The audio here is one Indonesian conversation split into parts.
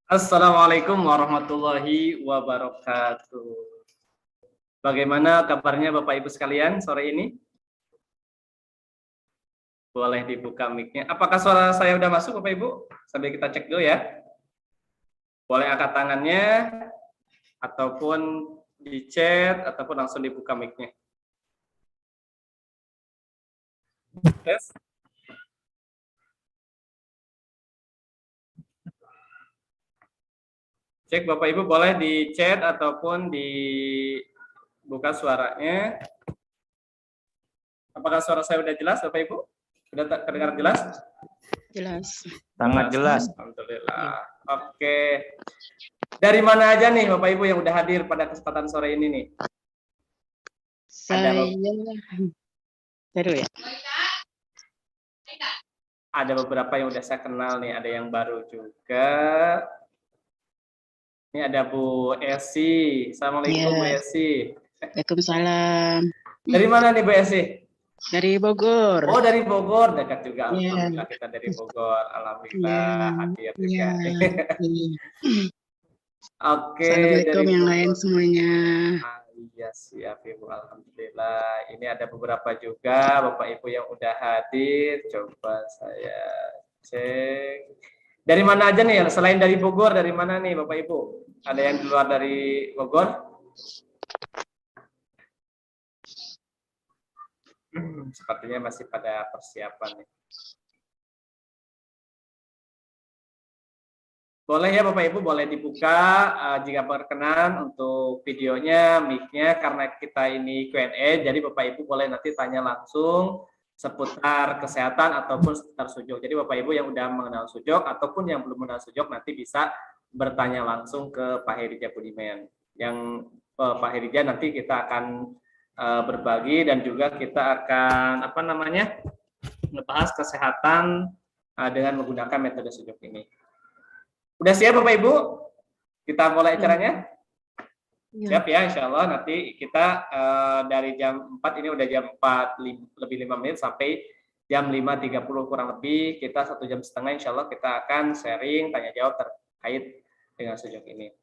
Assalamualaikum warahmatullahi wabarakatuh. Bagaimana kabarnya Bapak Ibu sekalian sore ini? Boleh dibuka mic-nya. Apakah suara saya udah masuk Bapak Ibu? Sambil kita cek dulu ya. Boleh angkat tangannya, ataupun di chat, ataupun langsung dibuka mic-nya. Tes. Cek Bapak Ibu boleh di chat ataupun dibuka suaranya. Apakah suara saya udah jelas Bapak Ibu? Sudah terdengar jelas? Jelas. Sangat jelas. Alhamdulillah. Oke. Dari mana aja nih Bapak Ibu yang udah hadir pada kesempatan sore ini nih? Saya baru ya. Ada beberapa yang udah saya kenal nih, ada yang baru juga. Ini ada Bu Esi. Assalamualaikum Bu Esi. Waalaikumsalam. Dari mana nih Bu Esi? Dari Bogor. Oh dari Bogor, dekat juga. Alhamdulillah kita dari Bogor. Alhamdulillah hadir juga. Oke. Assalamualaikum yang lain semuanya. Iya siap Ibu, alhamdulillah. Ini ada beberapa juga Bapak Ibu yang udah hadir. Coba saya cek. Dari mana aja nih? Selain dari Bogor, dari mana nih Bapak Ibu? Ada yang di luar dari Bogor? Sepertinya masih pada persiapan nih. Boleh ya Bapak Ibu, boleh dibuka jika berkenan untuk videonya, mic-nya, karena kita ini Q&A, jadi Bapak Ibu boleh nanti tanya langsung seputar kesehatan ataupun seputar sujud. Jadi Bapak Ibu yang udah mengenal sujud ataupun yang belum mengenal sujud nanti bisa bertanya langsung ke Pak Herija Budiman. Yang Pak Herija nanti kita akan berbagi dan juga kita akan membahas kesehatan dengan menggunakan metode sujud ini. Udah siap Bapak Ibu? Kita mulai acaranya? Siap ya, insya Allah nanti kita dari jam 4, ini udah jam 4 lebih 5 menit sampai jam 5.30 kurang lebih, kita 1,5 jam insya Allah kita akan sharing, tanya jawab terkait dengan sujud ini.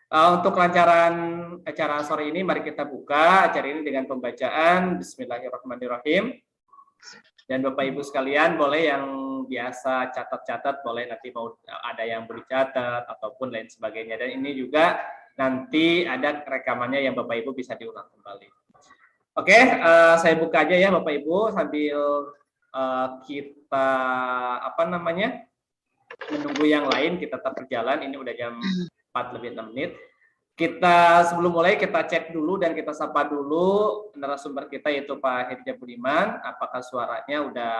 Untuk kelancaran acara sore ini, mari kita buka acara ini dengan pembacaan Bismillahirrahmanirrahim. Dan Bapak Ibu sekalian boleh yang biasa catat-catat, boleh nanti mau ada yang boleh catat ataupun lain sebagainya. Dan ini juga nanti ada rekamannya yang Bapak Ibu bisa diulang kembali. Oke, saya buka aja ya Bapak Ibu sambil kita menunggu yang lain, kita tetap berjalan. Ini udah jam 4 lebih 6 menit. Kita sebelum mulai kita cek dulu dan kita sapa dulu narasumber kita yaitu Pak Herija Budiman, apakah suaranya udah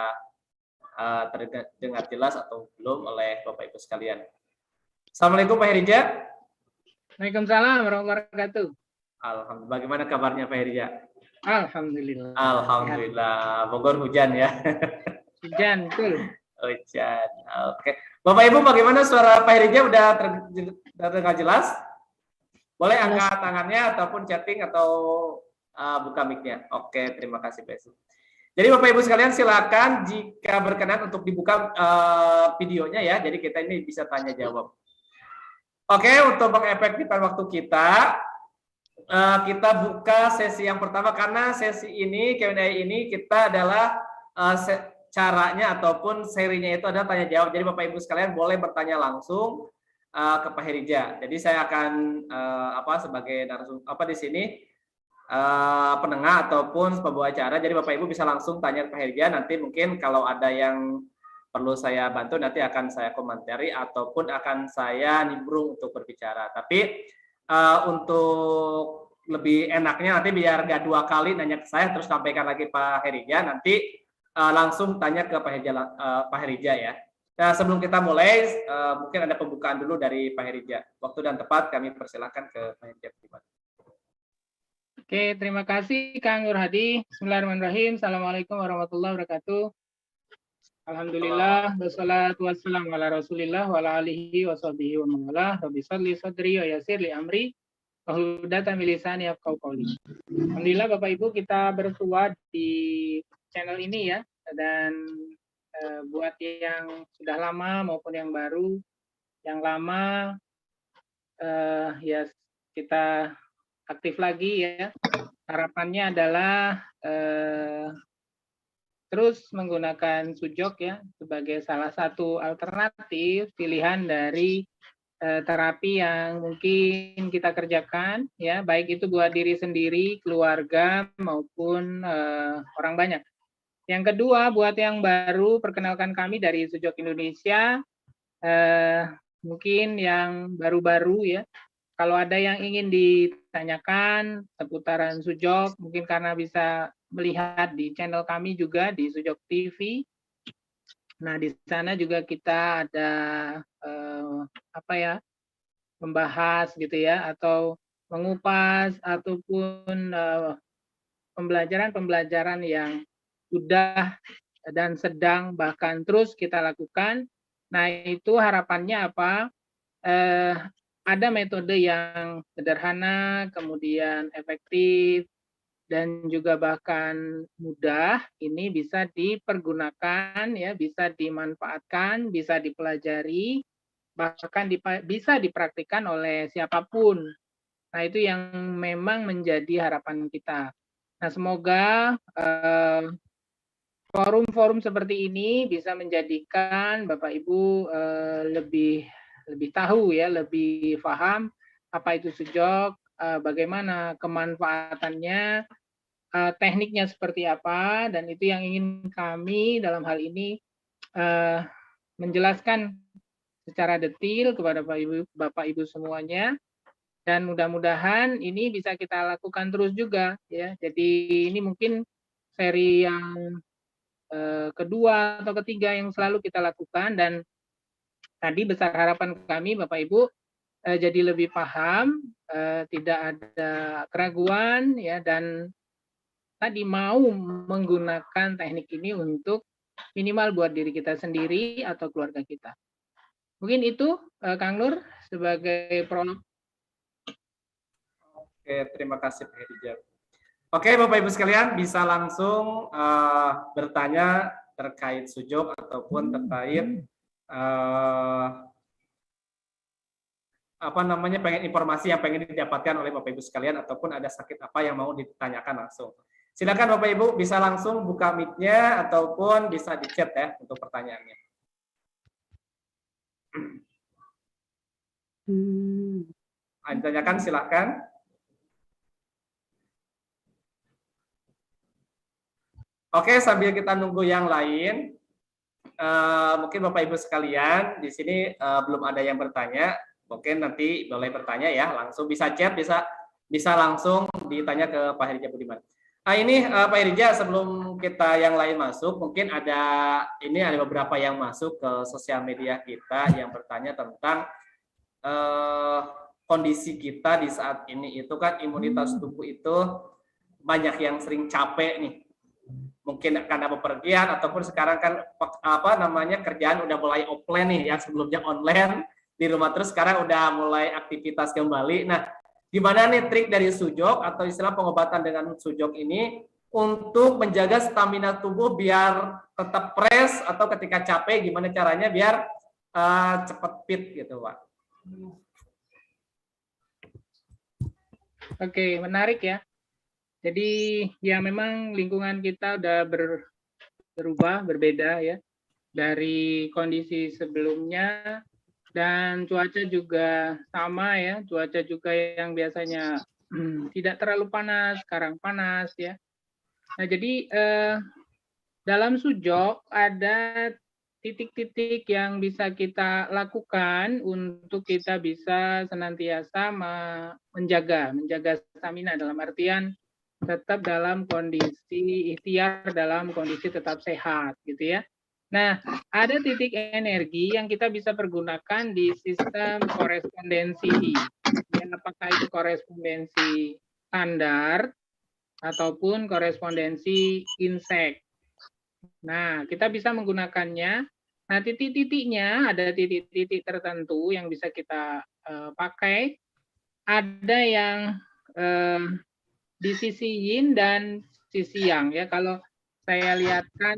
terdengar jelas atau belum oleh Bapak Ibu sekalian. Assalamualaikum Pak Herija. Waalaikumsalam warahmatullahi wabarakatuh. Alhamdulillah. Bagaimana kabarnya Pak Herija? Alhamdulillah. Alhamdulillah. Bogor hujan ya. Hujan, betul. Hujan. Oke. Bapak Ibu bagaimana suara Pak Herija udah terdengar jelas? Boleh angkat tangannya ataupun chatting atau buka mic-nya. Oke, terima kasih Pak. Jadi Bapak Ibu sekalian silakan jika berkenan untuk dibuka videonya ya. Jadi kita ini bisa tanya jawab. Oke, untuk mengefektifkan waktu kita buka sesi yang pertama karena sesi ini Q&A ini kita adalah caranya ataupun serinya itu adalah tanya jawab. Jadi Bapak Ibu sekalian boleh bertanya langsung ke Pak Herija. Jadi saya akan sebagai narasumber di sini penengah ataupun pembawa acara. Jadi Bapak Ibu bisa langsung tanya ke Pak Herija. Nanti mungkin kalau ada yang perlu saya bantu nanti akan saya komentari ataupun akan saya nimbrung untuk berbicara. Tapi untuk lebih enaknya nanti biar nggak 2 kali nanya ke saya terus sampaikan lagi Pak Herija, nanti langsung tanya ke Pak Herija ya. Nah, sebelum kita mulai, mungkin ada pembukaan dulu dari Pak Herija. Waktu dan tepat kami persilahkan ke Pak Herija. Oke, terima kasih Kang Nur Hadi. Bismillahirrahmanirrahim. Assalamualaikum warahmatullahi wabarakatuh. Alhamdulillah, wassalatu wassalamu ala Rasulillah wa ala alihi wa sahbihi wa man walah. Rabbi shalli sadri wa yassir li amri wahlul 'uqdatam min lisani yafqahu qawli. Alhamdulillah Bapak Ibu, kita bertua di channel ini ya, dan buat yang sudah lama maupun yang baru, yang lama ya kita aktif lagi ya. Harapannya adalah terus menggunakan sujok ya sebagai salah satu alternatif pilihan dari terapi yang mungkin kita kerjakan ya, baik itu buat diri sendiri, keluarga maupun orang banyak. Yang kedua, buat yang baru, perkenalkan kami dari Sujok Indonesia. Mungkin yang baru-baru ya, kalau ada yang ingin ditanyakan seputaran Sujok, mungkin karena bisa melihat di channel kami juga di Sujok TV. Nah, di sana juga kita ada membahas gitu ya, atau mengupas ataupun pembelajaran-pembelajaran yang sudah dan sedang bahkan terus kita lakukan. Nah, itu harapannya apa? Ada metode yang sederhana, kemudian efektif, dan juga bahkan mudah, ini bisa dipergunakan, ya, bisa dimanfaatkan, bisa dipelajari, bahkan bisa dipraktikkan oleh siapapun. Nah, itu yang memang menjadi harapan kita. Nah, semoga forum-forum seperti ini bisa menjadikan Bapak Ibu lebih tahu ya, lebih paham apa itu sujok, bagaimana kemanfaatannya, tekniknya seperti apa, dan itu yang ingin kami dalam hal ini menjelaskan secara detail kepada Bapak Ibu semuanya, dan mudah-mudahan ini bisa kita lakukan terus juga ya. Jadi ini mungkin seri yang kedua atau ketiga yang selalu kita lakukan, dan tadi besar harapan kami Bapak Ibu jadi lebih paham, tidak ada keraguan ya, dan tadi mau menggunakan teknik ini untuk minimal buat diri kita sendiri atau keluarga kita. Mungkin itu Kang Nur sebagai prolog. Oke, terima kasih Pak Hidijab. Oke, Bapak Ibu sekalian, bisa langsung bertanya terkait sujok ataupun terkait pengen informasi yang pengen didapatkan oleh Bapak Ibu sekalian, ataupun ada sakit apa yang mau ditanyakan langsung. Silakan Bapak Ibu bisa langsung buka mic-nya ataupun bisa di chat ya untuk pertanyaannya. Ditanyakan silakan. Oke, sambil kita nunggu yang lain, mungkin Bapak Ibu sekalian di sini belum ada yang bertanya, mungkin nanti boleh bertanya ya, langsung bisa chat, bisa langsung ditanya ke Pak Herija Budiman. Nah ini Pak Herija, sebelum kita yang lain masuk, mungkin ada beberapa yang masuk ke sosial media kita yang bertanya tentang kondisi kita di saat ini itu kan imunitas tubuh itu banyak yang sering capek nih. Mungkin karena bepergian ataupun sekarang kan kerjaan udah mulai offline nih ya, sebelumnya online di rumah, terus sekarang udah mulai aktivitas kembali. Nah, gimana nih trik dari sujok atau istilah pengobatan dengan sujok ini untuk menjaga stamina tubuh biar tetap fresh, atau ketika capek gimana caranya biar cepat fit gitu, Pak? Oke, menarik ya. Jadi ya memang lingkungan kita udah berubah, berbeda ya dari kondisi sebelumnya, dan cuaca juga sama ya, cuaca juga yang biasanya tidak terlalu panas, sekarang panas ya. Nah jadi dalam sujok ada titik-titik yang bisa kita lakukan untuk kita bisa senantiasa menjaga stamina, dalam artian tetap dalam kondisi ikhtiar, dalam kondisi tetap sehat gitu ya. Nah, ada titik energi yang kita bisa pergunakan di sistem korespondensi. Apakah itu korespondensi standar ataupun korespondensi insek. Nah, kita bisa menggunakannya. Nah, titik-titiknya ada titik-titik tertentu yang bisa kita pakai. Ada yang di sisi yin dan sisi yang ya. Kalau saya lihatkan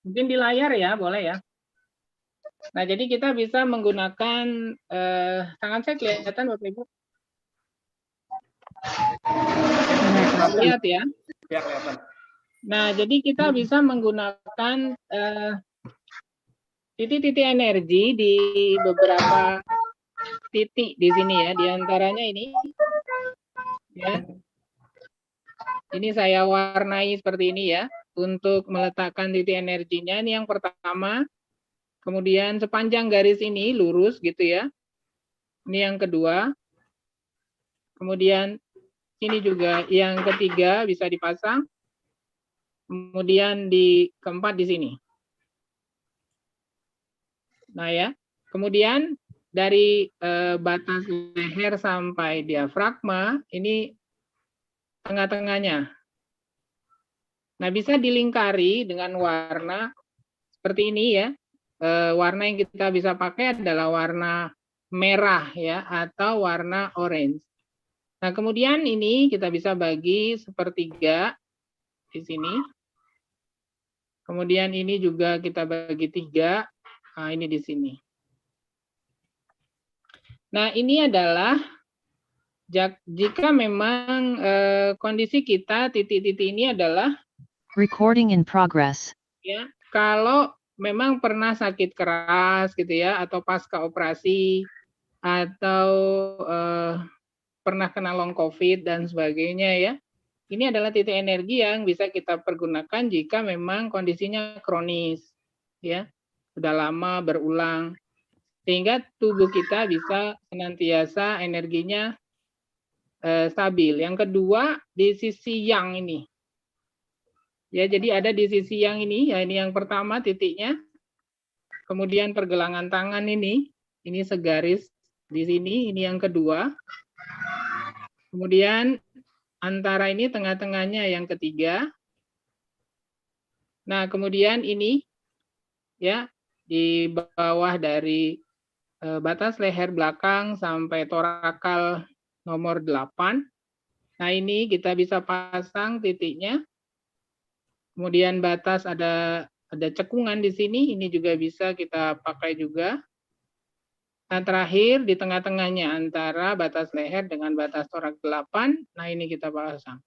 mungkin di layar ya, boleh ya. Nah, jadi kita bisa menggunakan tangan saya kelihatan Bapak Ibu. Lihat ya. Ya, kelihatan. Nah, jadi kita bisa menggunakan titik-titik energi di beberapa titik di sini ya. Di antaranya ini ya. Ini saya warnai seperti ini ya. Untuk meletakkan titik energinya, ini yang pertama. Kemudian sepanjang garis ini lurus gitu ya. Ini yang kedua. Kemudian ini juga yang ketiga bisa dipasang. Kemudian di keempat di sini. Nah ya. Kemudian dari batas leher sampai diafragma ini tengah-tengahnya. Nah, bisa dilingkari dengan warna seperti ini ya. Warna yang kita bisa pakai adalah warna merah ya atau warna orange. Nah, kemudian ini kita bisa bagi sepertiga di sini. Kemudian ini juga kita bagi 3. Nah, ini di sini. Nah, ini adalah jika memang kondisi kita titik-titik ini adalah Recording in progress. ya, kalau memang pernah sakit keras gitu ya, atau pasca operasi, atau pernah kena long COVID dan sebagainya ya, ini adalah titik energi yang bisa kita pergunakan jika memang kondisinya kronis, ya, sudah lama berulang, sehingga tubuh kita bisa senantiasa energinya stabil. Yang kedua di sisi yang ini. Ya, jadi ada di sisi yang ini, ya ini yang pertama titiknya. Kemudian pergelangan tangan ini segaris di sini, ini yang kedua. Kemudian antara ini tengah-tengahnya yang ketiga. Nah, kemudian ini ya di bawah dari batas leher belakang sampai torakal nomor 8. Nah, ini kita bisa pasang titiknya. Kemudian batas ada cekungan di sini, ini juga bisa kita pakai juga. Nah, terakhir di tengah-tengahnya antara batas leher dengan batas torak 8, nah ini kita pasang.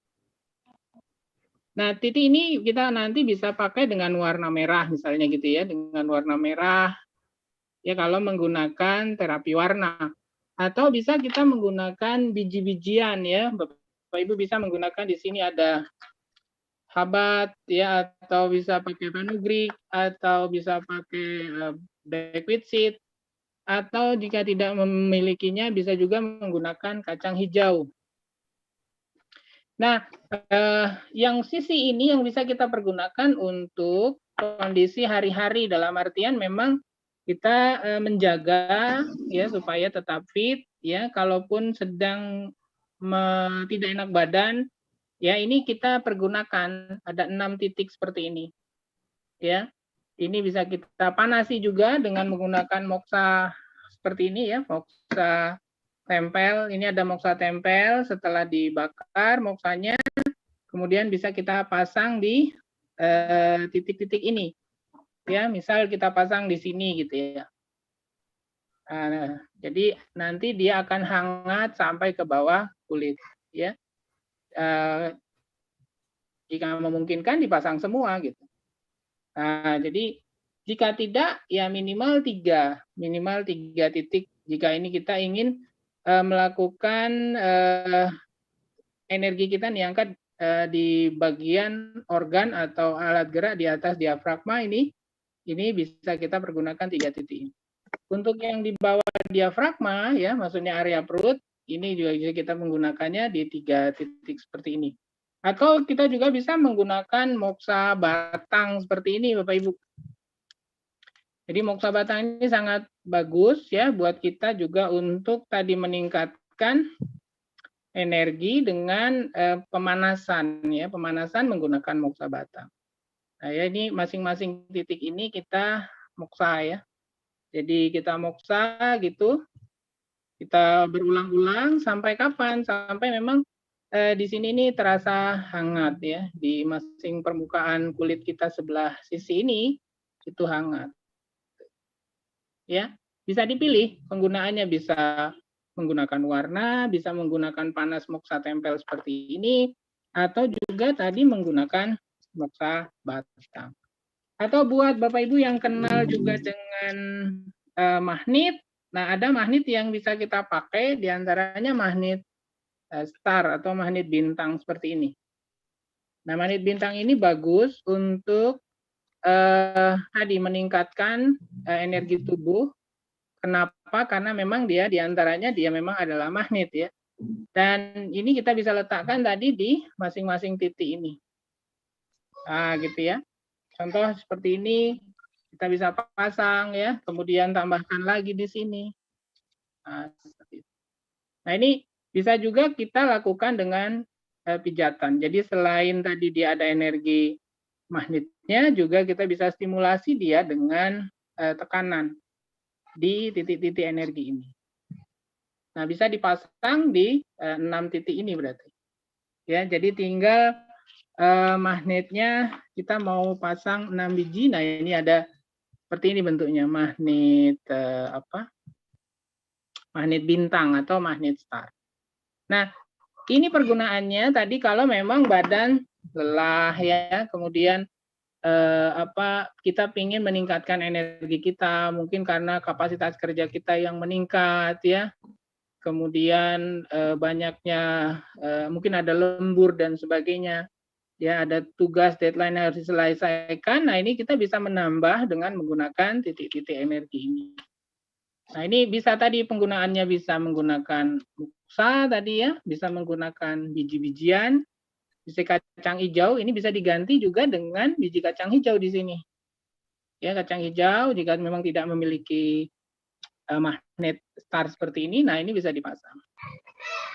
Nah, titik ini kita nanti bisa pakai dengan warna merah misalnya gitu ya, dengan warna merah ya kalau menggunakan terapi warna. Atau bisa kita menggunakan biji-bijian ya, Bapak Ibu bisa menggunakan di sini ada habat ya, atau bisa pakai fenugreek, atau bisa pakai buckwheat seed, atau jika tidak memilikinya bisa juga menggunakan kacang hijau. Nah, yang sisi ini yang bisa kita pergunakan untuk kondisi hari-hari, dalam artian memang kita menjaga ya supaya tetap fit ya, kalaupun sedang tidak enak badan. Ya, ini kita pergunakan ada 6 titik seperti ini. Ya. Ini bisa kita panasi juga dengan menggunakan moksa seperti ini ya, moksa tempel. Ini ada moksa tempel, setelah dibakar moksanya kemudian bisa kita pasang di titik-titik ini. Ya, misal kita pasang di sini gitu ya. Nah, jadi nanti dia akan hangat sampai ke bawah kulit ya. Jika memungkinkan dipasang semua gitu. Nah, jadi jika tidak ya minimal 3 titik jika ini kita ingin melakukan energi kita diangkat di bagian organ atau alat gerak di atas diafragma ini bisa kita pergunakan 3 titik. Untuk yang di bawah diafragma ya, maksudnya area perut, ini juga bisa kita menggunakannya di 3 titik seperti ini. Atau kita juga bisa menggunakan moksa batang seperti ini, Bapak Ibu. Jadi moksa batang ini sangat bagus ya buat kita juga untuk tadi meningkatkan energi dengan pemanasan ya, pemanasan menggunakan moksa batang. Nah, ya ini masing-masing titik ini kita moksa ya. Jadi kita moksa gitu. Kita berulang-ulang sampai kapan? Sampai memang di sini ini terasa hangat ya, di masing permukaan kulit kita sebelah sisi ini itu hangat. ya. Bisa dipilih penggunaannya, bisa menggunakan warna, bisa menggunakan panas moksa tempel seperti ini, atau juga tadi menggunakan moksa batang. Atau buat Bapak Ibu yang kenal juga dengan magnet, nah ada magnet yang bisa kita pakai, diantaranya magnet star atau magnet bintang seperti ini. Nah, magnet bintang ini bagus untuk tadi meningkatkan energi tubuh. Kenapa? Karena memang dia diantaranya dia memang adalah magnet ya. Dan ini kita bisa letakkan tadi di masing-masing titik ini. Nah, gitu ya. Contoh seperti ini kita bisa pasang ya, kemudian tambahkan lagi di sini. Nah, seperti itu. Nah, ini bisa juga kita lakukan dengan pijatan. Jadi selain tadi dia ada energi magnetnya, juga kita bisa stimulasi dia dengan tekanan di titik-titik energi ini. Nah, bisa dipasang di 6 titik ini berarti. Ya, jadi tinggal magnetnya kita mau pasang 6 biji. Nah, ini ada seperti ini bentuknya, magnet magnet bintang atau magnet star. Nah, ini pergunaannya tadi kalau memang badan lelah ya, kemudian kita ingin meningkatkan energi kita, mungkin karena kapasitas kerja kita yang meningkat ya, kemudian banyaknya mungkin ada lembur dan sebagainya ya, ada tugas deadline yang harus diselesaikan. Nah, ini kita bisa menambah dengan menggunakan titik-titik energi ini. Nah, ini bisa tadi penggunaannya bisa menggunakan moksa tadi ya, bisa menggunakan biji-bijian. Biji kacang hijau ini bisa diganti juga dengan biji kacang hijau di sini. Ya, kacang hijau jika memang tidak memiliki magnet star seperti ini, nah ini bisa dipasang.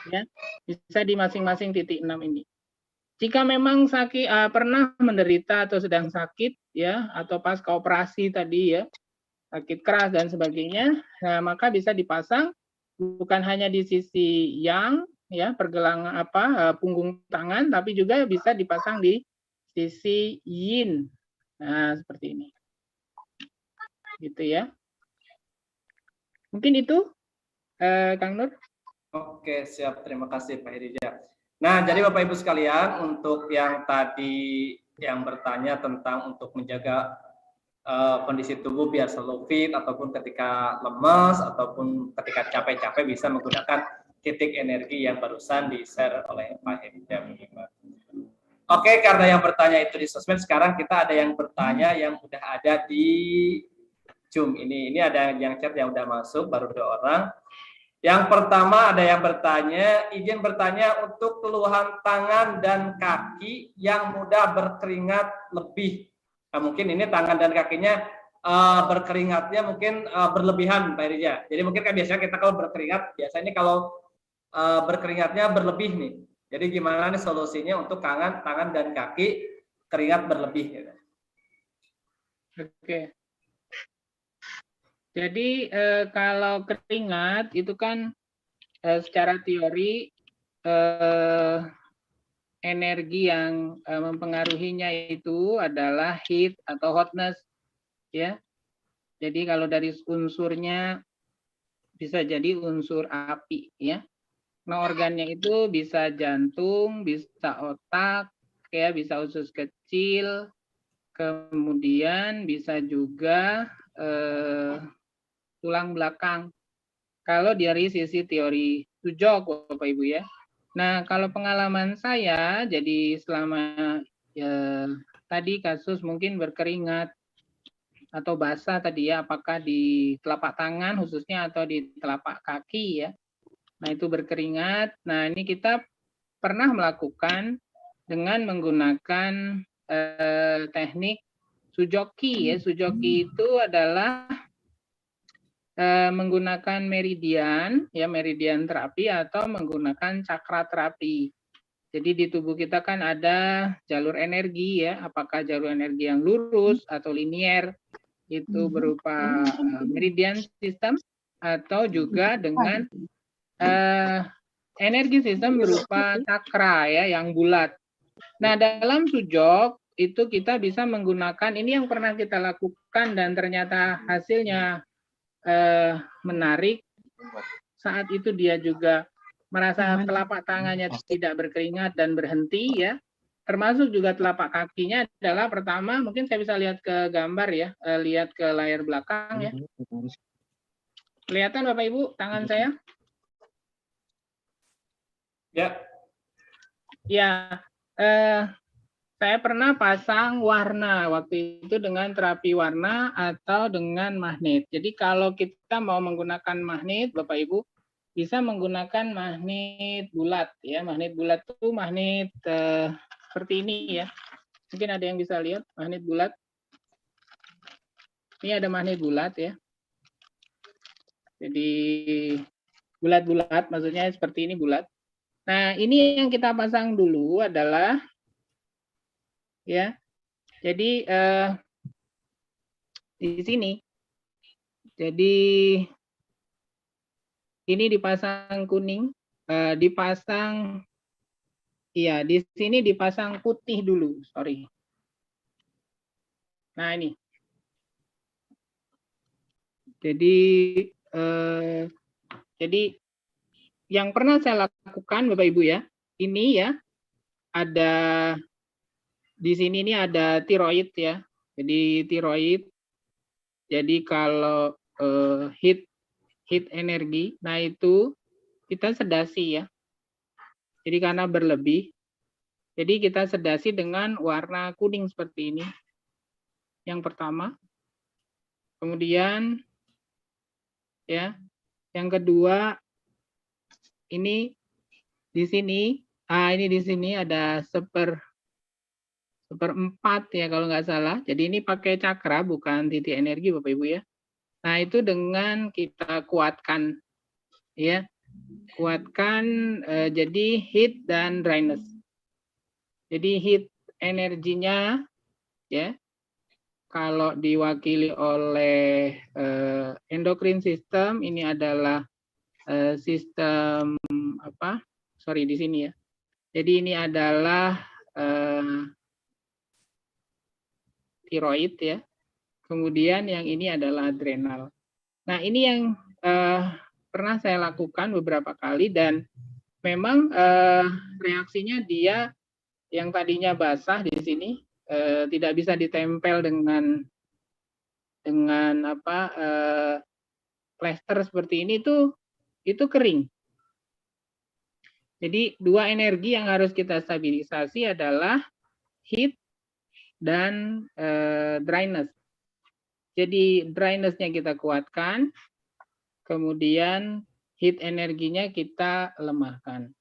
Ya, bisa di masing-masing titik 6 ini. Jika memang sakit pernah menderita atau sedang sakit ya, atau pasca operasi tadi ya, sakit keras dan sebagainya, nah maka bisa dipasang bukan hanya di sisi yang ya pergelangan punggung tangan, tapi juga bisa dipasang di sisi yin. Nah, seperti ini. Gitu ya. Mungkin itu Kang Nur. Oke, siap. Terima kasih Pak Irija. Nah, jadi Bapak Ibu sekalian, untuk yang tadi yang bertanya tentang untuk menjaga kondisi tubuh biar selalu fit, ataupun ketika lemas ataupun ketika capek-capek bisa menggunakan titik energi yang barusan di-share oleh Pak Irija. Oke, karena yang bertanya itu di sosmed, sekarang kita ada yang bertanya yang udah ada di Zoom ini. Ini ada yang chat yang udah masuk, baru 2 orang. Yang pertama ada yang bertanya, izin bertanya untuk keluhan tangan dan kaki yang mudah berkeringat lebih. Nah, mungkin ini tangan dan kakinya berkeringatnya mungkin berlebihan Pak Irija. Jadi mungkin kan biasanya kita kalau berkeringat, biasanya kalau berkeringatnya berlebih nih. Jadi gimana nih solusinya untuk tangan dan kaki keringat berlebih? Gitu. Oke. Jadi kalau keringat itu kan secara teori energi yang mempengaruhinya itu adalah heat atau hotness ya. Jadi kalau dari unsurnya bisa jadi unsur api ya. Nah, organnya itu bisa jantung, bisa otak, ya, bisa usus kecil, kemudian bisa juga tulang belakang. Kalau dari sisi teori Sujok, Bapak Ibu ya. Nah, kalau pengalaman saya, jadi selama tadi kasus mungkin berkeringat atau basah tadi ya, apakah di telapak tangan khususnya atau di telapak kaki ya. Nah, itu berkeringat. Nah, ini kita pernah melakukan dengan menggunakan teknik Sujoki ya. Sujoki itu adalah menggunakan meridian ya, meridian terapi atau menggunakan cakra terapi. Jadi di tubuh kita kan ada jalur energi ya, apakah jalur energi yang lurus atau linier itu berupa meridian system atau juga dengan energi sistem berupa cakra ya yang bulat. Nah, dalam Sujok itu kita bisa menggunakan ini yang pernah kita lakukan dan ternyata hasilnya menarik, saat itu dia juga merasa telapak tangannya tidak berkeringat dan berhenti ya. Termasuk juga telapak kakinya adalah pertama, mungkin saya bisa lihat ke gambar ya, lihat ke layar belakang ya. Kelihatan Bapak Ibu tangan saya? Ya. Ya, saya pernah pasang warna waktu itu dengan terapi warna atau dengan magnet. Jadi kalau kita mau menggunakan magnet, Bapak Ibu, bisa menggunakan magnet bulat ya. Magnet bulat itu magnet seperti ini ya. Mungkin ada yang bisa lihat magnet bulat. Ini ada magnet bulat ya. Jadi bulat-bulat, maksudnya seperti ini bulat. Nah, ini yang kita pasang dulu adalah ya. Jadi di sini. Jadi ini dipasang kuning, dipasang iya, di sini dipasang putih dulu, sorry. Nah, ini. Jadi yang pernah saya lakukan Bapak Ibu ya, ini ya ada di sini ini ada tiroid ya. Jadi tiroid. Jadi kalau heat energi, nah itu kita sedasi ya. Jadi karena berlebih, jadi kita sedasi dengan warna kuning seperti ini. Yang pertama. Kemudian ya, yang kedua ini di sini, ini di sini ada seperempat ya kalau nggak salah. Jadi ini pakai cakra bukan titik energi Bapak Ibu ya. Nah itu dengan kita kuatkan ya, kuatkan jadi heat dan dryness. Jadi heat energinya ya, kalau diwakili oleh endocrine system, ini adalah sistem apa? Sorry di sini ya. Jadi ini adalah tiroid ya. Kemudian yang ini adalah adrenal. Nah ini yang pernah saya lakukan beberapa kali dan memang reaksinya dia yang tadinya basah di sini tidak bisa ditempel dengan apa plester seperti ini itu kering. Jadi dua energi yang harus kita stabilisasi adalah heat dan dryness. Jadi dryness-nya kita kuatkan, kemudian heat energinya kita lemahkan.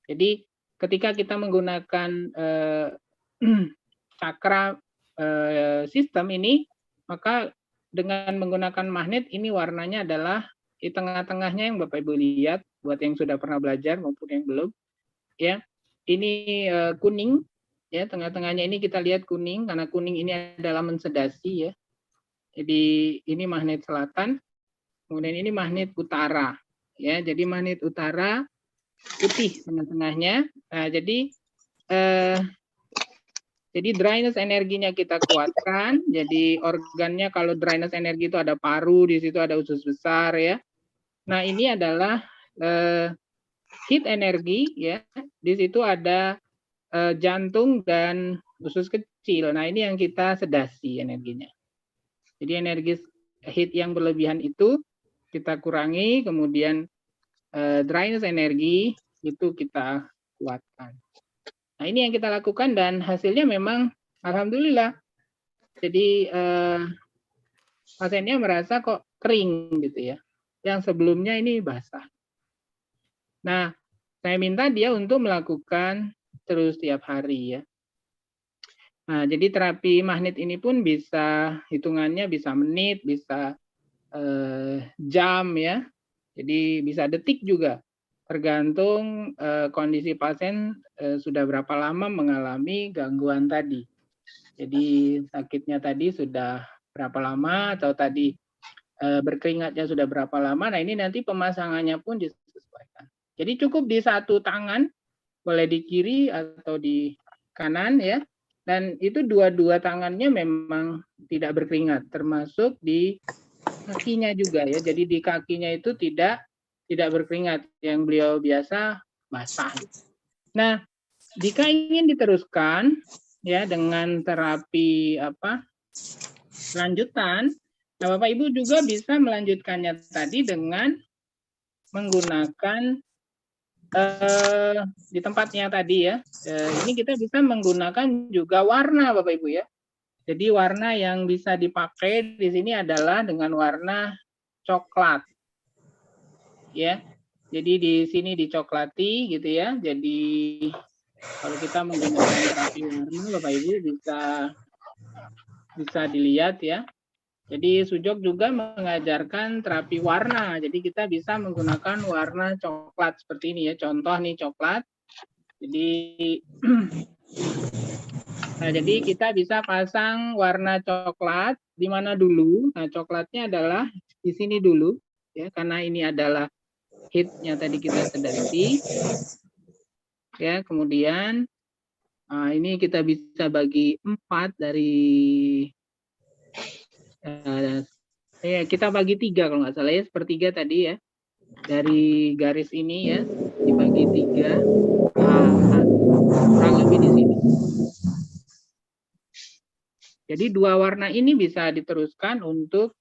Jadi ketika kita menggunakan cakra sistem ini, maka dengan menggunakan magnet ini warnanya adalah di tengah-tengahnya yang Bapak Ibu lihat, buat yang sudah pernah belajar maupun yang belum, ya ini kuning, ya tengah-tengahnya ini kita lihat kuning karena kuning ini adalah mensedasi ya. Jadi ini magnet selatan, kemudian ini magnet utara, ya. Jadi magnet utara putih tengah-tengahnya. Nah, jadi dryness energinya kita kuatkan. Jadi organnya kalau dryness energi itu ada paru, di situ ada usus besar ya. Nah, ini adalah heat energi ya. Di situ ada jantung dan usus kecil. Nah, ini yang kita sedasi energinya. Jadi energi heat yang berlebihan itu kita kurangi, kemudian dryness energi itu kita kuatkan. Nah, ini yang kita lakukan dan hasilnya memang alhamdulillah. Jadi pasiennya merasa kok kering gitu ya. Yang sebelumnya ini basah. Nah, saya minta dia untuk melakukan terus tiap hari ya. Nah, jadi terapi magnet ini pun bisa hitungannya bisa menit, bisa jam ya. Jadi bisa detik juga. Tergantung kondisi pasien sudah berapa lama mengalami gangguan tadi. Jadi sakitnya tadi sudah berapa lama atau tadi berkeringatnya sudah berapa lama. Nah, ini nanti pemasangannya pun disesuaikan. Jadi cukup di satu tangan, boleh di kiri atau di kanan ya. Dan itu dua-dua tangannya memang tidak berkeringat, termasuk di kakinya juga ya. Jadi di kakinya itu tidak berkeringat, yang beliau biasa basah. Nah, jika ingin diteruskan ya dengan terapi lanjutan, nah Bapak Ibu juga bisa melanjutkannya tadi dengan menggunakan di tempatnya tadi ya. Ini kita bisa menggunakan juga warna Bapak Ibu ya. Jadi warna yang bisa dipakai di sini adalah dengan warna coklat. Ya. Jadi di sini dicoklati gitu ya. Jadi kalau kita menggunakan terapi warna Bapak Ibu bisa dilihat ya. Jadi Sujok juga mengajarkan terapi warna. Jadi kita bisa menggunakan warna coklat seperti ini ya. Contoh nih coklat. Jadi nah, jadi kita bisa pasang warna coklat di mana dulu. Nah, coklatnya adalah di sini dulu ya, karena ini adalah heat-nya tadi kita sedaki. Ya, kemudian ini kita bisa bagi 4 dari kita bagi 3 kalau nggak salah ya, sepertiga tadi ya. Dari garis ini ya, dibagi 3. Kurang lebih di sini. Jadi 2 warna ini bisa diteruskan untuk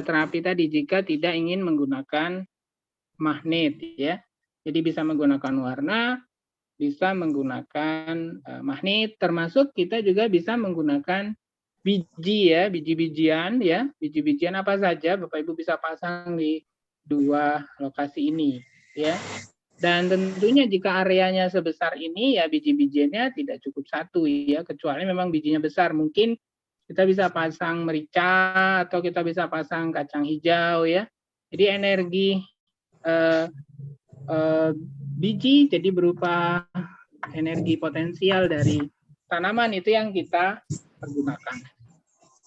terapi tadi jika tidak ingin menggunakan magnet ya. Jadi bisa menggunakan warna, bisa menggunakan magnet, termasuk kita juga bisa menggunakan biji ya, biji-bijian ya. Biji-bijian apa saja Bapak Ibu bisa pasang di 2 lokasi ini ya. Dan tentunya jika areanya sebesar ini ya biji-bijiannya tidak cukup 1 ya, kecuali memang bijinya besar. Mungkin kita bisa pasang merica atau kita bisa pasang kacang hijau ya. Jadi energi biji jadi berupa energi potensial dari tanaman itu yang kita pergunakan.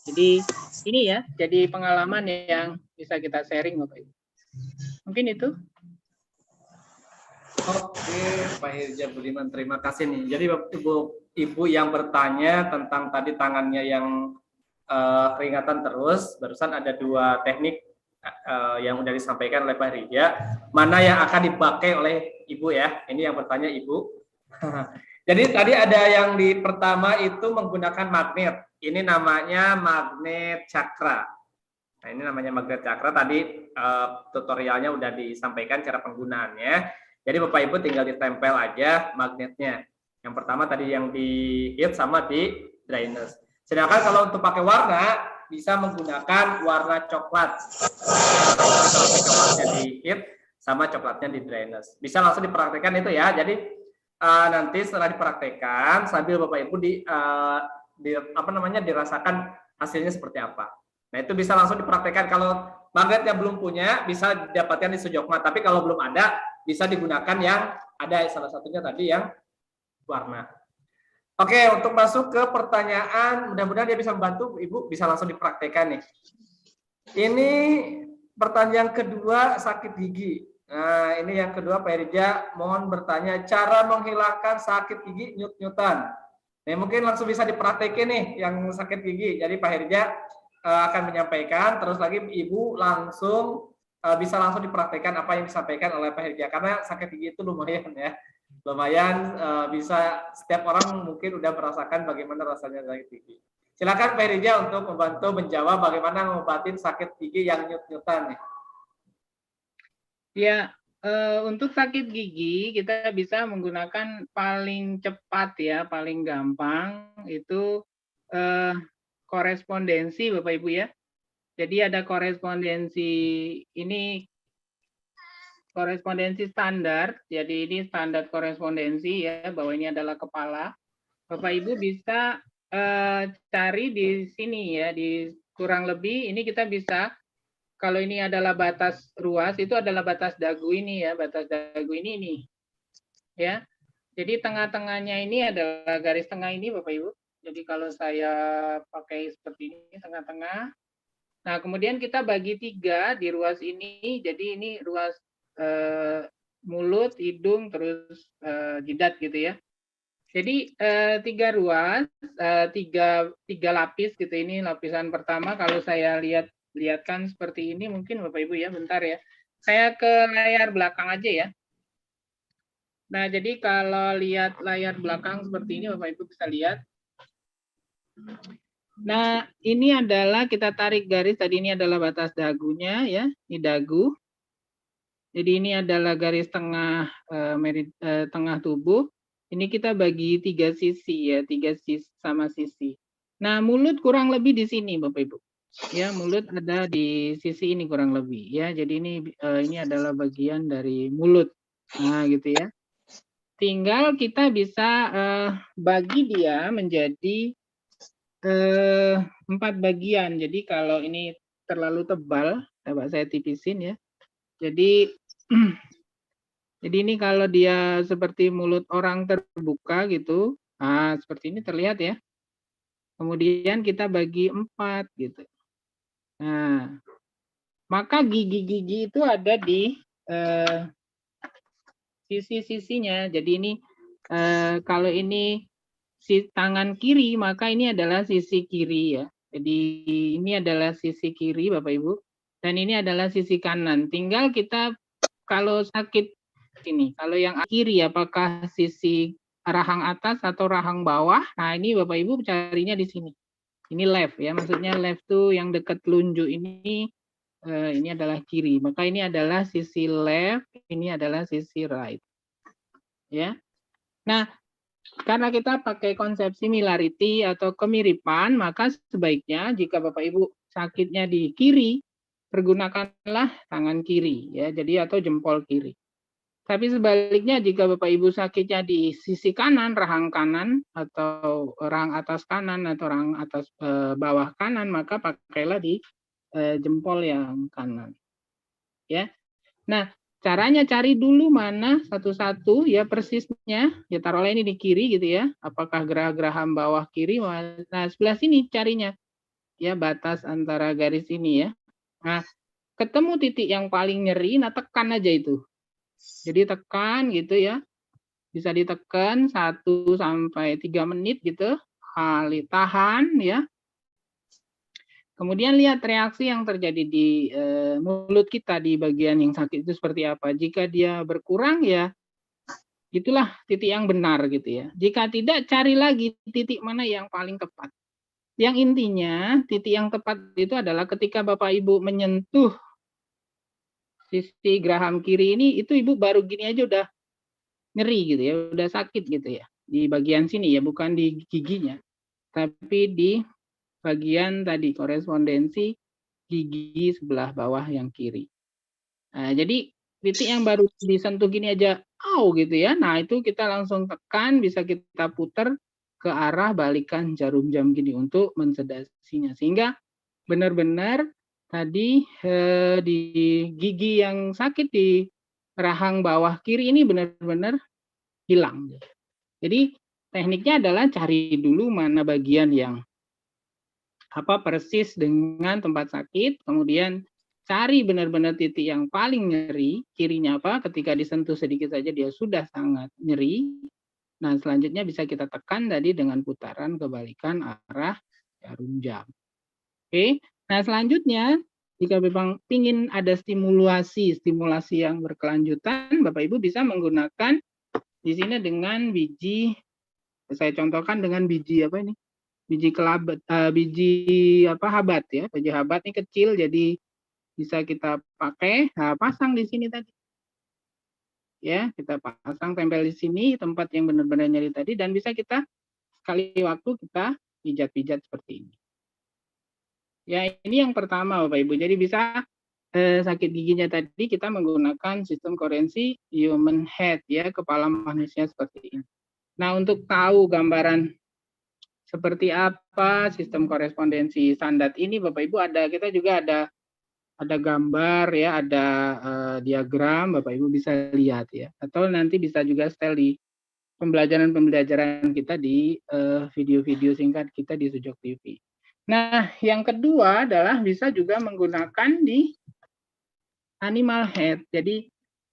Jadi ini ya, jadi pengalaman yang bisa kita sharing Bapak Ibu. Mungkin itu. Oke, Pak Hirja Budiman, terima kasih nih. Jadi Ibu yang bertanya tentang tadi tangannya yang keringatan terus, barusan ada 2 teknik yang sudah disampaikan oleh Pak Hirja. Mana yang akan dipakai oleh Ibu ya? Ini yang bertanya Ibu. Jadi tadi ada yang di pertama itu menggunakan magnet. Ini namanya magnet cakra. Nah, ini namanya magnet cakra. Tadi tutorialnya udah disampaikan cara penggunaannya. Jadi Bapak Ibu tinggal ditempel aja magnetnya. Yang pertama tadi yang di heat sama di dryness. Sedangkan kalau untuk pakai warna bisa menggunakan warna coklat. Coklatnya di heat sama coklatnya di dryness. Bisa langsung dipraktekkan itu ya. Jadi nanti setelah dipraktekkan sambil Bapak Ibu dirasakan hasilnya seperti apa. Nah, itu bisa langsung dipraktekkan. Kalau magnet yang belum punya bisa didapatkan di Sujokma, tapi kalau belum ada bisa digunakan yang ada, salah satunya tadi yang warna. Oke, untuk masuk ke pertanyaan, mudah-mudahan dia bisa membantu Ibu, bisa langsung dipraktekkan nih. Ini pertanyaan kedua, sakit gigi. Nah, ini yang kedua Pak Irja, mohon bertanya cara menghilangkan sakit gigi nyut-nyutan. Nah, mungkin langsung bisa dipraktekin nih yang sakit gigi. Jadi Pak Irja akan menyampaikan, terus lagi Ibu langsung bisa langsung dipraktekkan apa yang disampaikan oleh Pak Hirja, karena sakit gigi itu lumayan ya, lumayan bisa setiap orang mungkin udah merasakan bagaimana rasanya sakit gigi. Silakan Pak Hirja untuk membantu menjawab bagaimana ngobatin sakit gigi yang nyut-nyutan nih. Ya, untuk sakit gigi kita bisa menggunakan paling cepat ya, paling gampang itu korespondensi Bapak Ibu ya. Jadi ada korespondensi, ini korespondensi standar. Jadi ini standar korespondensi ya, bahwa ini adalah kepala. Bapak Ibu bisa cari di sini ya, di kurang lebih ini kita bisa, kalau ini adalah batas ruas, itu adalah batas dagu ini ya, batas dagu ini ya. Jadi tengah-tengahnya ini adalah garis tengah ini Bapak Ibu. Jadi kalau saya pakai seperti ini tengah-tengah. Nah, kemudian kita bagi 3 di ruas ini. Jadi ini ruas mulut, hidung, terus jidat gitu ya. Jadi 3 ruas, 3 lapis gitu. Ini lapisan pertama kalau saya lihat lihatkan seperti ini mungkin Bapak Ibu ya, bentar ya. Saya ke layar belakang aja ya. Nah, jadi kalau lihat layar belakang seperti ini Bapak Ibu bisa lihat. Nah, ini adalah kita tarik garis, tadi ini adalah batas dagunya ya, ini dagu. Jadi ini adalah garis tengah tengah tubuh. Ini kita bagi 3 sisi ya, 3 sisi sama sisi. Nah, mulut kurang lebih di sini Bapak Ibu. Ya, mulut ada di sisi ini kurang lebih ya. Jadi ini adalah bagian dari mulut. Nah, gitu ya. Tinggal kita bisa bagi dia menjadi 4 bagian. Jadi kalau ini terlalu tebal, coba saya tipisin ya. Jadi ini kalau dia seperti mulut orang terbuka gitu, nah seperti ini terlihat ya. Kemudian kita bagi 4 gitu. Nah, maka gigi-gigi itu ada di sisi-sisinya. Jadi ini kalau ini tangan kiri, maka ini adalah sisi kiri ya. Jadi ini adalah sisi kiri Bapak Ibu. Dan ini adalah sisi kanan. Tinggal kita kalau sakit ini, kalau yang kiri apakah sisi rahang atas atau rahang bawah? Nah, ini Bapak Ibu carinya di sini. Ini left ya, maksudnya left tuh yang dekat telunjuk ini adalah kiri. Maka ini adalah sisi left, ini adalah sisi right. Ya. Nah, karena kita pakai konsep similarity atau kemiripan, maka sebaiknya jika Bapak Ibu sakitnya di kiri, pergunakanlah tangan kiri ya, jadi atau jempol kiri. Tapi sebaliknya jika Bapak Ibu sakitnya di sisi kanan, rahang kanan atau rahang atas kanan atau rahang atas bawah kanan, maka pakailah di jempol yang kanan. Ya. Nah, caranya cari dulu mana satu-satu ya persisnya, ya taruhlah ini di kiri gitu ya. Apakah gerah-geraham bawah kiri? Nah, sebelah sini carinya. Ya, batas antara garis ini ya. Nah, ketemu titik yang paling nyeri, nah tekan aja itu. Jadi tekan gitu ya, bisa ditekan 1 sampai 3 menit gitu, tahan ya. Kemudian lihat reaksi yang terjadi di mulut kita di bagian yang sakit itu seperti apa. Jika dia berkurang ya, itulah titik yang benar gitu ya. Jika tidak, cari lagi titik mana yang paling tepat. Yang intinya titik yang tepat itu adalah ketika Bapak Ibu menyentuh sisi geraham kiri ini, itu Ibu baru gini aja udah nyeri gitu ya, udah sakit gitu ya. Di bagian sini ya, bukan di giginya. Tapi di bagian tadi korespondensi gigi sebelah bawah yang kiri. Nah, jadi titik yang baru disentuh gini aja, gitu ya. Nah, itu kita langsung tekan, bisa kita putar ke arah balikan jarum jam gini untuk mensedasinya. Sehingga benar-benar tadi di gigi yang sakit di rahang bawah kiri ini benar-benar hilang. Jadi tekniknya adalah cari dulu mana bagian yang persis dengan tempat sakit, kemudian cari benar-benar titik yang paling nyeri, kirinya ketika disentuh sedikit saja dia sudah sangat nyeri. Nah, selanjutnya bisa kita tekan tadi dengan putaran kebalikan arah jarum jam. Oke. Nah, selanjutnya jika memang ingin ada stimulasi yang berkelanjutan, Bapak Ibu bisa menggunakan di sini dengan biji, saya contohkan dengan biji biji kelabat, biji habat ya, biji habat ini kecil jadi bisa kita pakai. Nah, pasang di sini tadi. Ya, kita pasang tempel di sini tempat yang benar-benar nyeri tadi dan bisa kita sekali waktu kita pijat-pijat seperti ini. Ya, ini yang pertama Bapak Ibu. Jadi bisa sakit giginya tadi kita menggunakan sistem koherensi human head ya, kepala manusia seperti ini. Nah, untuk tahu gambaran seperti apa sistem korespondensi standar ini Bapak Ibu kita juga ada gambar ya, ada diagram Bapak Ibu bisa lihat ya. Atau nanti bisa juga setel di pembelajaran kita di video-video singkat kita di Sujok TV. Nah, yang kedua adalah bisa juga menggunakan di animal head. Jadi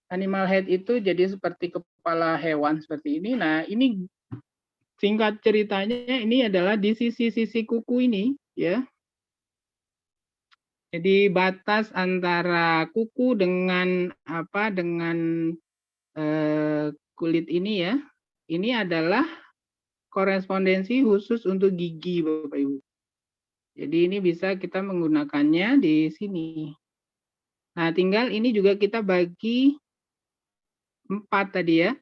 animal head itu jadi seperti kepala hewan seperti ini. Nah, ini singkat ceritanya ini adalah di sisi-sisi kuku ini ya. Jadi batas antara kuku dengan kulit ini ya. Ini adalah korespondensi khusus untuk gigi Bapak Ibu. Jadi ini bisa kita menggunakannya di sini. Nah, tinggal ini juga kita bagi 4 tadi ya.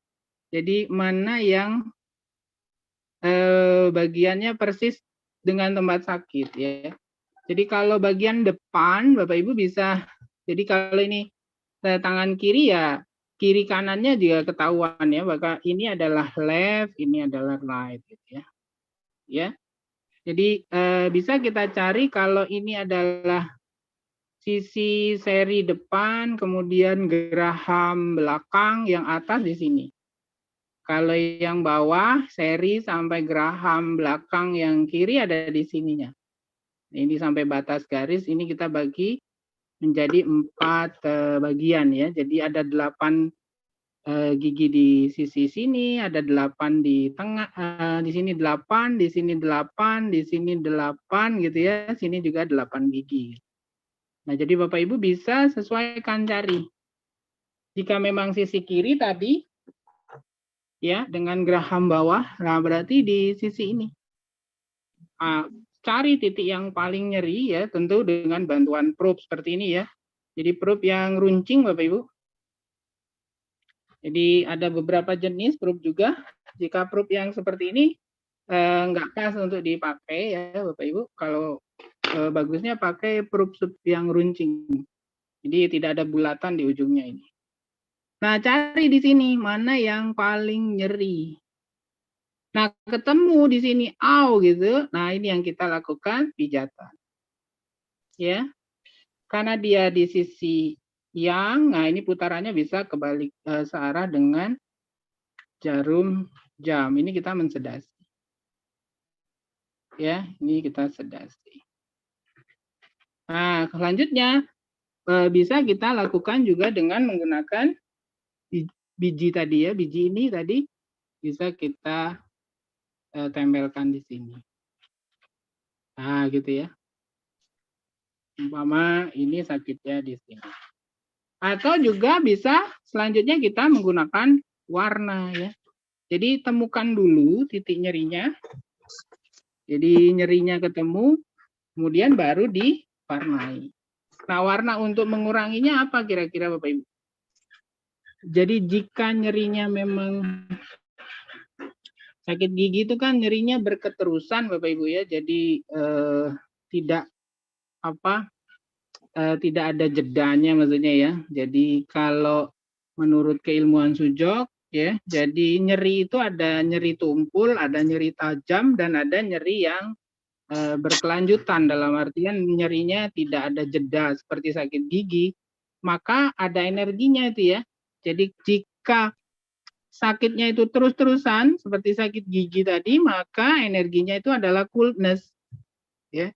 Jadi mana yang bagiannya persis dengan tempat sakit ya. Jadi kalau bagian depan Bapak Ibu bisa, jadi kalau ini tangan kiri ya, kiri kanannya juga ketahuan ya, maka ini adalah left, ini adalah right gitu ya. Ya. Jadi bisa kita cari kalau ini adalah sisi seri depan, kemudian geraham belakang, yang atas di sini. Kalau yang bawah, seri sampai geraham belakang yang kiri ada di sininya. Ini sampai batas garis, ini kita bagi menjadi 4 bagian ya. Jadi ada 8 gigi di sisi sini, ada 8 di tengah, di sini 8, di sini 8, di sini 8 gitu ya. Sini juga 8 gigi. Nah, jadi Bapak Ibu bisa sesuaikan cari. Jika memang sisi kiri tadi ya dengan geraham bawah, nah berarti di sisi ini. Cari titik yang paling nyeri ya, tentu dengan bantuan probe seperti ini ya. Jadi probe yang runcing Bapak Ibu. Jadi ada beberapa jenis probe juga. Jika probe yang seperti ini nggak pas untuk dipakai ya Bapak Ibu. Kalau bagusnya pakai probe yang runcing. Jadi tidak ada bulatan di ujungnya ini. Nah, cari di sini mana yang paling nyeri. Nah, ketemu di sini au gitu. Nah, ini yang kita lakukan pijatan. Ya. Karena dia di sisi yang, nah ini putarannya bisa kebalik searah dengan jarum jam. Ini kita mensedasi. Ya, ini kita sedasi. Nah, selanjutnya bisa kita lakukan juga dengan menggunakan biji tadi ya, biji ini tadi bisa kita tempelkan di sini. Nah, gitu ya. Umpama ini sakitnya di sini. Atau juga bisa selanjutnya kita menggunakan warna ya. Jadi temukan dulu titik nyerinya. Jadi nyerinya ketemu, kemudian baru diwarnai. Nah, warna untuk menguranginya apa kira-kira Bapak Ibu? Jadi jika nyerinya memang sakit gigi itu kan nyerinya berketerusan Bapak Ibu ya. Jadi tidak ada jedanya maksudnya ya. Jadi kalau menurut keilmuan Sujok ya, jadi nyeri itu ada nyeri tumpul, ada nyeri tajam, dan ada nyeri yang berkelanjutan, dalam artian nyerinya tidak ada jeda seperti sakit gigi, maka ada energinya itu ya. Jadi jika sakitnya itu terus-terusan seperti sakit gigi tadi, maka energinya itu adalah coldness ya.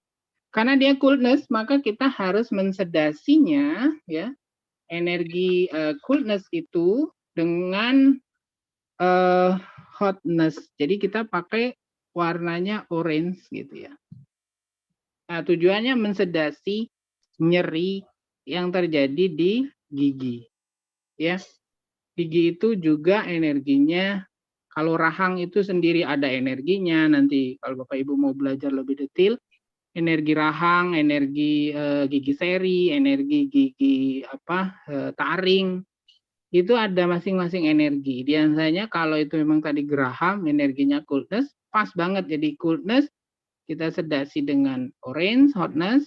Karena dia coldness, maka kita harus mensedasinya ya. Energi coolness itu dengan hotness. Jadi kita pakai warnanya orange gitu ya. Nah, tujuannya mensedasi nyeri yang terjadi di gigi. Ya. Gigi itu juga energinya, kalau rahang itu sendiri ada energinya, nanti kalau Bapak Ibu mau belajar lebih detail, energi rahang, energi gigi seri, energi gigi taring, itu ada masing-masing energi. Biasanya kalau itu memang tadi geraham, energinya coolness, pas banget jadi coolness, kita sedasi dengan orange, hotness,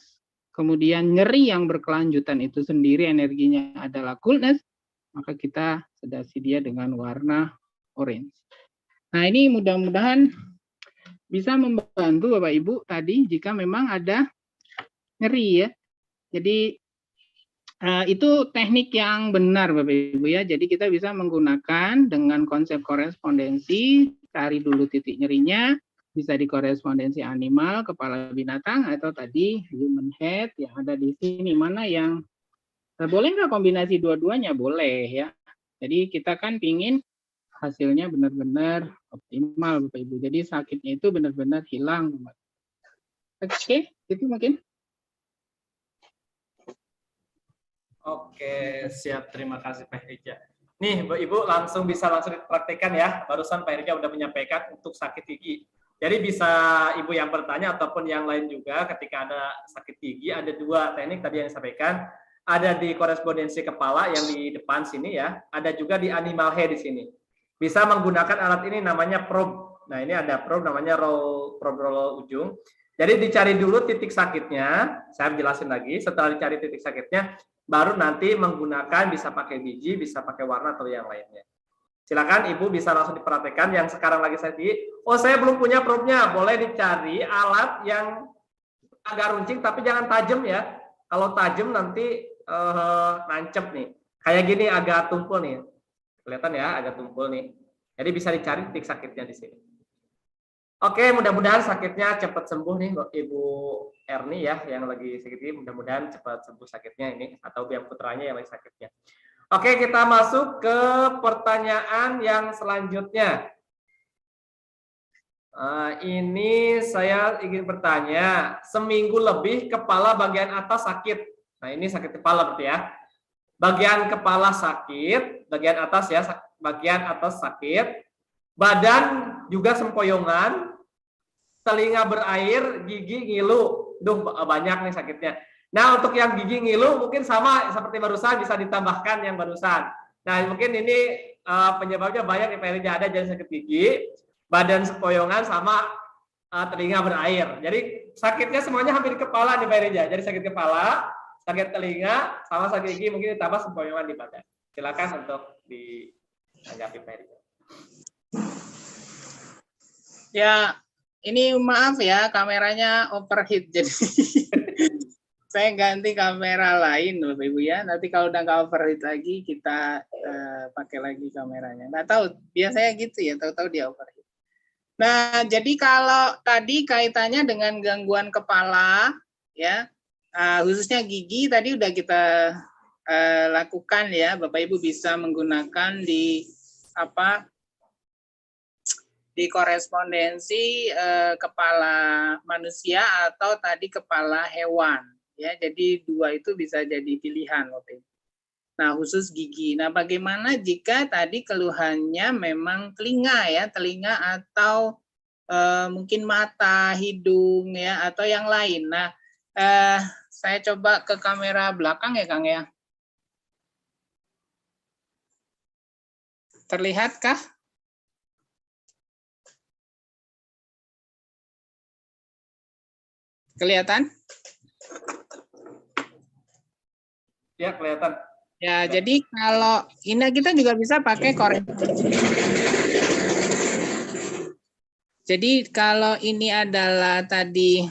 kemudian nyeri yang berkelanjutan itu sendiri energinya adalah coolness, maka kita sedasi dia dengan warna orange. Nah, ini mudah-mudahan bisa membantu Bapak Ibu tadi jika memang ada nyeri ya. Jadi itu teknik yang benar Bapak Ibu ya. Jadi kita bisa menggunakan dengan konsep korespondensi, cari dulu titik nyerinya, bisa dikorespondensi animal, kepala binatang, atau tadi human head yang ada di sini. Mana yang boleh nggak kombinasi dua-duanya? Boleh ya. Jadi kita kan pingin hasilnya benar-benar optimal Bapak Ibu. Jadi sakitnya itu benar-benar hilang. Oke, itu mungkin. Oke, siap. Terima kasih Pak Irja. Nih, Ibu langsung dipraktekkan ya. Barusan Pak Irja udah menyampaikan untuk sakit gigi. Jadi bisa Ibu yang bertanya ataupun yang lain juga ketika ada sakit gigi, ada 2 teknik tadi yang disampaikan. Ada di korespondensi kepala yang di depan sini ya. Ada juga di animal hair di sini. Bisa menggunakan alat ini namanya probe. Nah, ini ada probe namanya probe roll ujung. Jadi dicari dulu titik sakitnya. Saya jelasin lagi. Setelah dicari titik sakitnya, baru nanti menggunakan bisa pakai biji, bisa pakai warna atau yang lainnya. Silakan Ibu bisa langsung diperhatikan yang sekarang lagi saya di. Oh, saya belum punya probe-nya. Boleh dicari alat yang agak runcing tapi jangan tajam ya. Kalau tajam nanti nancep nih. Kayak gini agak tumpul nih. Kelihatan ya, agak tumpul nih. Jadi bisa dicari titik sakitnya di sini. Oke, mudah-mudahan sakitnya cepat sembuh nih Ibu Erni ya, yang lagi sakit ini. Mudah-mudahan cepat sembuh sakitnya ini, atau yang putranya yang lagi sakitnya. Oke, kita masuk ke pertanyaan yang selanjutnya. Ini saya ingin bertanya, seminggu lebih kepala bagian atas sakit. Nah, ini sakit kepala berarti ya. Bagian kepala sakit, bagian atas ya, bagian atas sakit, badan juga sempoyongan, telinga berair, gigi ngilu. Duh, banyak nih sakitnya. Nah, untuk yang gigi ngilu mungkin sama seperti barusan, bisa ditambahkan yang barusan. Nah, mungkin ini penyebabnya banyak nih Pak Irja, ada jadi sakit gigi, badan sempoyongan sama telinga berair. Jadi sakitnya semuanya hampir di kepala nih Pak Irja. Jadi sakit kepala, sakit telinga, sama sakit gigi, mungkin ditambah sempoyongan di badan. Silakan untuk ditanggapi Pak Irja. Ya, ini maaf ya, kameranya overheat, jadi saya ganti kamera lain, Bapak Ibu ya. Nanti kalau udah nggak overheat lagi, kita pakai lagi kameranya. Nggak tahu, biasanya gitu ya, tahu-tahu dia overheat. Nah, jadi kalau tadi kaitannya dengan gangguan kepala, ya, khususnya gigi, tadi udah kita lakukan ya, Bapak Ibu bisa menggunakan di korespondensi kepala manusia atau tadi kepala hewan. Ya, jadi 2 itu bisa jadi pilihan. Nah, khusus gigi. Nah, bagaimana jika tadi keluhannya memang telinga ya, telinga atau mungkin mata, hidung ya, atau yang lain. Nah, saya coba ke kamera belakang ya, Kang ya. Terlihatkah? Kelihatan? Ya, kelihatan. Ya, jadi kalau ini kita juga bisa pakai korespondensi. Jadi kalau ini adalah tadi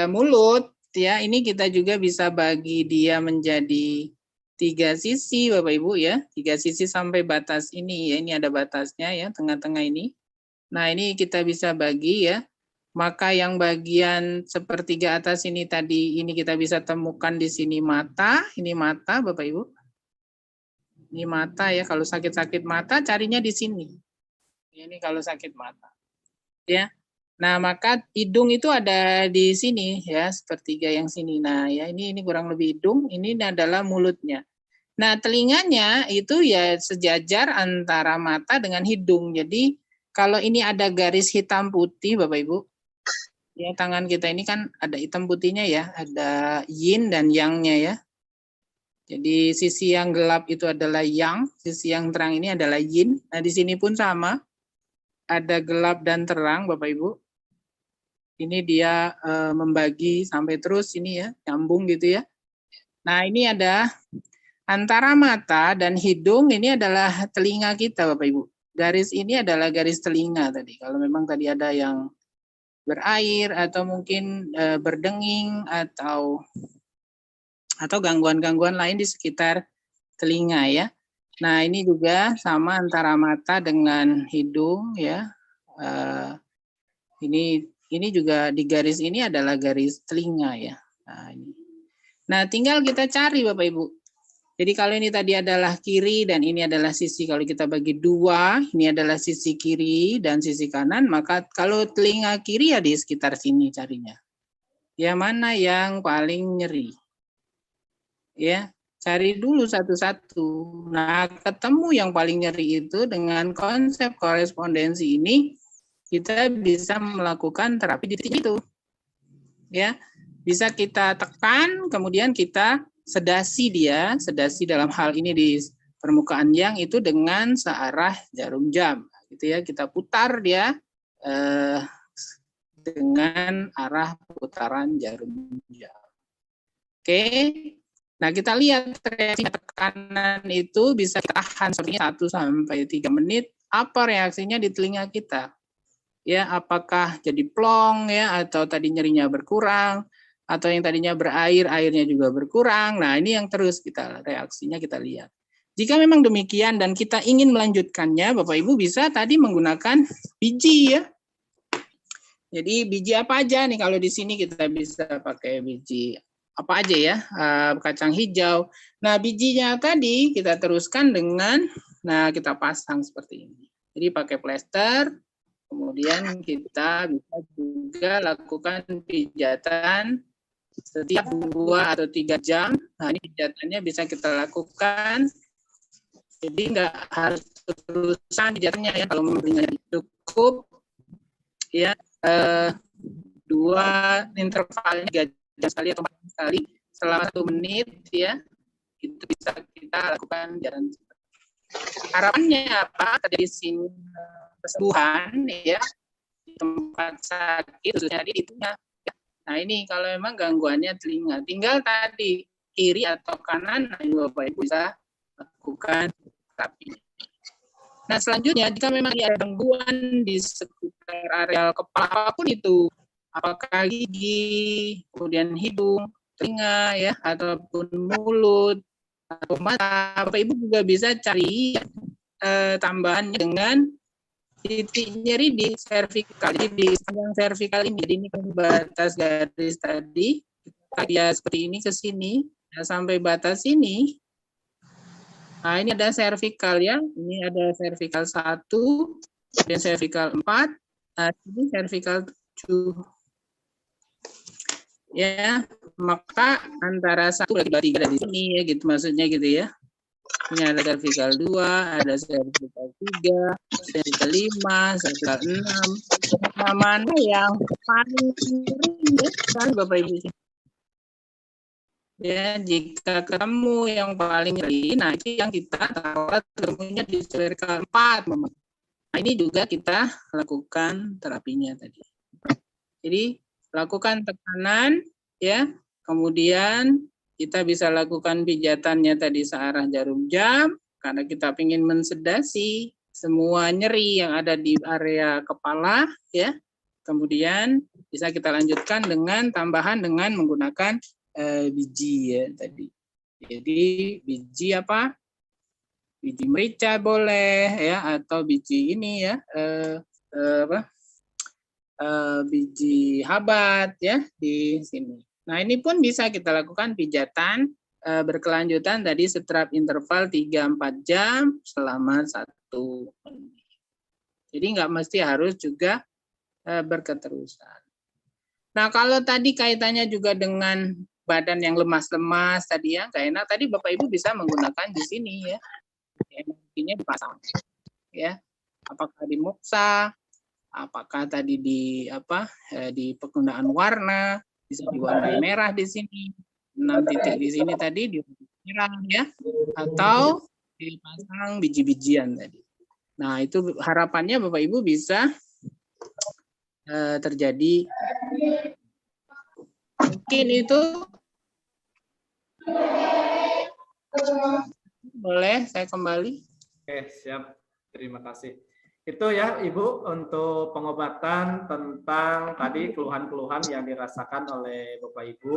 mulut, ya, ini kita juga bisa bagi dia menjadi 3 sisi, Bapak Ibu ya, 3 sisi sampai batas ini ya, ini ada batasnya ya, tengah-tengah ini. Nah, ini kita bisa bagi ya. Maka yang bagian sepertiga atas ini tadi, ini kita bisa temukan di sini mata. Ini mata, Bapak Ibu. Ini mata ya, kalau sakit-sakit mata carinya di sini. Ini kalau sakit mata. Ya. Nah, maka hidung itu ada di sini ya, sepertiga yang sini. Nah, ya ini kurang lebih hidung, ini adalah mulutnya. Nah, telinganya itu ya sejajar antara mata dengan hidung. Jadi, kalau ini ada garis hitam putih, Bapak Ibu, ya, tangan kita ini kan ada hitam putihnya ya, ada yin dan yang-nya ya. Jadi sisi yang gelap itu adalah yang, sisi yang terang ini adalah yin. Nah, di sini pun sama, ada gelap dan terang, Bapak Ibu. Ini dia membagi sampai terus ini ya, nyambung gitu ya. Nah, ini ada antara mata dan hidung, ini adalah telinga kita, Bapak Ibu. Garis ini adalah garis telinga tadi. Kalau memang tadi ada yang berair atau mungkin berdenging atau gangguan-gangguan lain di sekitar telinga ya. Nah, ini juga sama antara mata dengan hidung ya. Ini juga di garis ini adalah garis telinga ya. Nah, tinggal kita cari Bapak Ibu. Jadi kalau ini tadi adalah kiri dan ini adalah sisi, kalau kita bagi 2, ini adalah sisi kiri dan sisi kanan, maka kalau telinga kiri ya di sekitar sini carinya. Ya, mana yang paling nyeri? Ya, cari dulu satu-satu. Nah, ketemu yang paling nyeri itu dengan konsep korespondensi ini, kita bisa melakukan terapi di titik itu. Ya, bisa kita tekan, kemudian kita sedasi dia, sedasi dalam hal ini di permukaan yang itu dengan searah jarum jam. Gitu ya, kita putar dia dengan arah putaran jarum jam. Oke. Nah, kita lihat reaksi tekanan itu bisa kita tahan sepertinya 1 sampai 3 menit. Apa reaksinya di telinga kita? Ya, apakah jadi plong ya, atau tadi nyerinya berkurang, atau yang tadinya berair, airnya juga berkurang. Nah, ini yang terus kita reaksinya kita lihat. Jika memang demikian dan kita ingin melanjutkannya, Bapak Ibu bisa tadi menggunakan biji ya. Jadi biji apa aja nih, kalau di sini kita bisa pakai biji apa aja ya, kacang hijau. Nah, bijinya tadi kita teruskan dengan, nah kita pasang seperti ini. Jadi pakai plester, kemudian kita bisa juga lakukan pijatan setiap 2 atau 3 jam. Nah, ini pijatannya bisa kita lakukan. Jadi nggak harus terusan pijatannya ya, kalau memberinya cukup ya 2 intervalnya 3 jam sekali atau 4 jam sekali selama 1 menit ya, itu bisa kita lakukan jalan. Harapannya apa? Terjadi sini kesembuhan ya di tempat sakit, khususnya di telinga. Nah, ini kalau memang gangguannya telinga, tinggal tadi kiri atau kanan, nah, Bapak Ibu bisa lakukan terapi. Nah, selanjutnya jika memang ada gangguan di sekitar area kepala apapun itu, apakah gigi, kemudian hidung, telinga ya, ataupun mulut atau mata, Bapak Ibu juga bisa cari tambahannya dengan titik nyeri di servikal. Jadi di sepanjang servikal ini, jadi ini kan batas garis tadi, ya seperti ini ke sini, nah, sampai batas ini. Nah, ini ada servikal ya, ini ada servikal 1, dan servikal 4, nah, ini servikal 7. Ya, maka antara 1 dan 3 ada di sini ya, gitu maksudnya gitu ya. Ini ada servikal 2, ada servikal 3, servikal 5, servikal 6. Nah, mana yang paling sering ya, kan Bapak Ibu? Ya, jika ketemu yang paling nyeri, nah itu yang kita taruh ketemunya di servikal 4. Nah, ini juga kita lakukan terapinya tadi. Jadi lakukan tekanan ya, kemudian kita bisa lakukan pijatannya tadi searah jarum jam karena kita ingin mensedasi semua nyeri yang ada di area kepala ya. Kemudian bisa kita lanjutkan dengan tambahan dengan menggunakan biji ya tadi. Jadi biji apa? Biji merica boleh ya, atau biji ini ya biji habat ya di sini. Nah, ini pun bisa kita lakukan pijatan berkelanjutan tadi setelah interval 3-4 jam selama 1 menit. Jadi nggak mesti harus juga berketerusan. Nah, kalau tadi kaitannya juga dengan badan yang lemas-lemas tadi ya, nggak enak, tadi Bapak Ibu bisa menggunakan di sini ya. Energinya dipasang. Ya. Apakah di muksa, apakah tadi di di penggunaan warna, bisa diwarnai merah di sini, 6 titik di sini tadi di merah ya, atau dipasang biji-bijian tadi. Nah, itu harapannya Bapak Ibu bisa terjadi. Mungkin itu boleh saya kembali. Oke, siap. Terima kasih. Itu ya Ibu untuk pengobatan tentang tadi keluhan-keluhan yang dirasakan oleh Bapak Ibu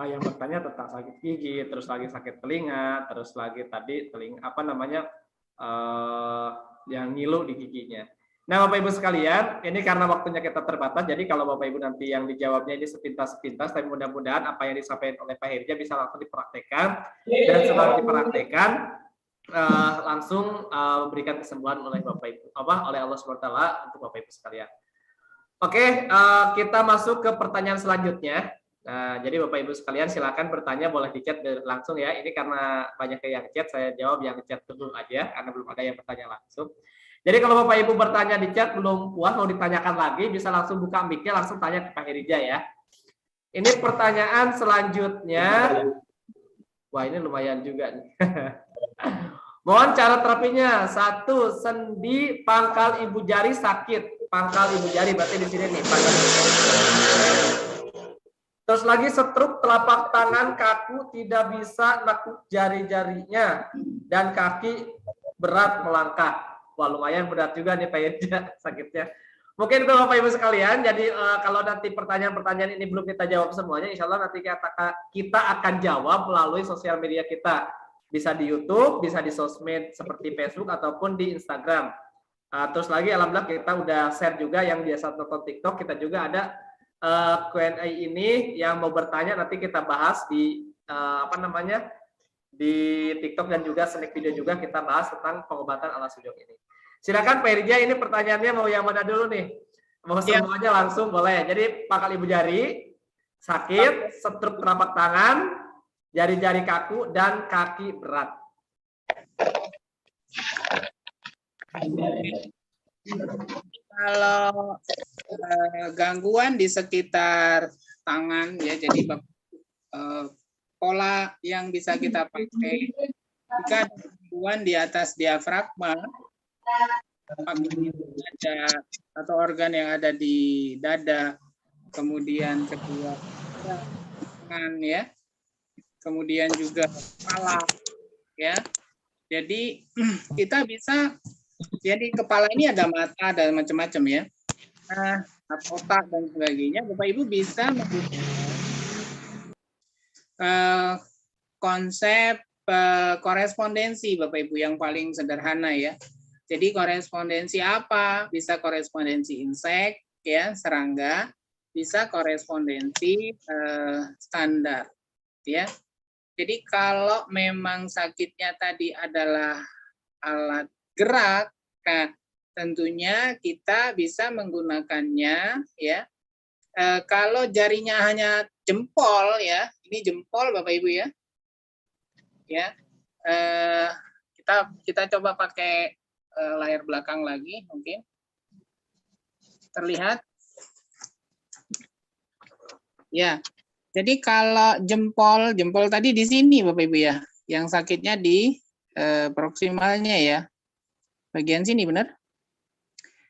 yang bertanya tentang sakit gigi, terus lagi sakit telinga, terus lagi tadi telinga yang ngilu di giginya. Nah, Bapak Ibu sekalian, ini karena waktunya kita terbatas, jadi kalau Bapak Ibu nanti yang dijawabnya ini sepintas-sepintas, tapi mudah-mudahan apa yang disampaikan oleh Pak Hirja bisa langsung dipraktekkan, dan setelah dipraktekkan, langsung memberikan kesembuhan oleh Bapak Ibu, oleh Allah SWT untuk Bapak Ibu sekalian. Oke, kita masuk ke pertanyaan selanjutnya. Nah, jadi Bapak Ibu sekalian silakan bertanya, boleh di chat langsung ya. Ini karena banyak yang chat, saya jawab yang chat dulu aja karena belum ada yang bertanya langsung. Jadi kalau Bapak Ibu bertanya di chat belum puas mau ditanyakan lagi, bisa langsung buka mic-nya langsung tanya ke Pak Irija ya. Ini pertanyaan selanjutnya. Wah, ini lumayan juga nih. Mohon cara terapinya. 1. Sendi pangkal ibu jari sakit. Pangkal ibu jari berarti di sini nih, pangkal ibu jari. Terus lagi stroke telapak tangan kaku, tidak bisa nekuk jari-jarinya dan kaki berat melangkah. Wah, lumayan berat juga nih Pak Irja sakitnya. Mungkin itu Bapak Ibu sekalian. Jadi kalau nanti pertanyaan-pertanyaan ini belum kita jawab semuanya, insya Allah nanti kita akan jawab melalui sosial media kita. Bisa di YouTube, bisa di sosmed seperti Facebook ataupun di Instagram. Terus lagi alhamdulillah kita udah share juga yang biasa nonton TikTok, kita juga ada Q&A ini yang mau bertanya nanti kita bahas di di TikTok dan juga snack video juga kita bahas tentang pengobatan ala sujud ini. Silakan Pak Irja, ini pertanyaannya mau yang mana dulu nih? Mau semuanya langsung boleh. Jadi pangkal ibu jari sakit, stroke telapak tangan, jari-jari kaku dan kaki berat. Kalau gangguan di sekitar tangan ya, jadi pola yang bisa kita pakai jika ada gangguan di atas diafragma ada atau organ yang ada di dada, kemudian kedua tangan ya, kemudian juga kepala ya. Jadi kita bisa, jadi kepala ini ada mata dan macam-macam ya, otak dan sebagainya. Bapak Ibu bisa menggunakan konsep korespondensi Bapak Ibu yang paling sederhana ya. Jadi korespondensi apa? Bisa korespondensi insek ya, serangga, bisa korespondensi standar ya. Jadi kalau memang sakitnya tadi adalah alat gerak, nah tentunya kita bisa menggunakannya ya. Kalau jarinya hanya jempol ya, ini jempol Bapak Ibu ya. Ya. Kita coba pakai layar belakang lagi mungkin. Terlihat? Ya. Jadi kalau jempol tadi di sini Bapak Ibu ya, yang sakitnya di proksimalnya ya, bagian sini benar?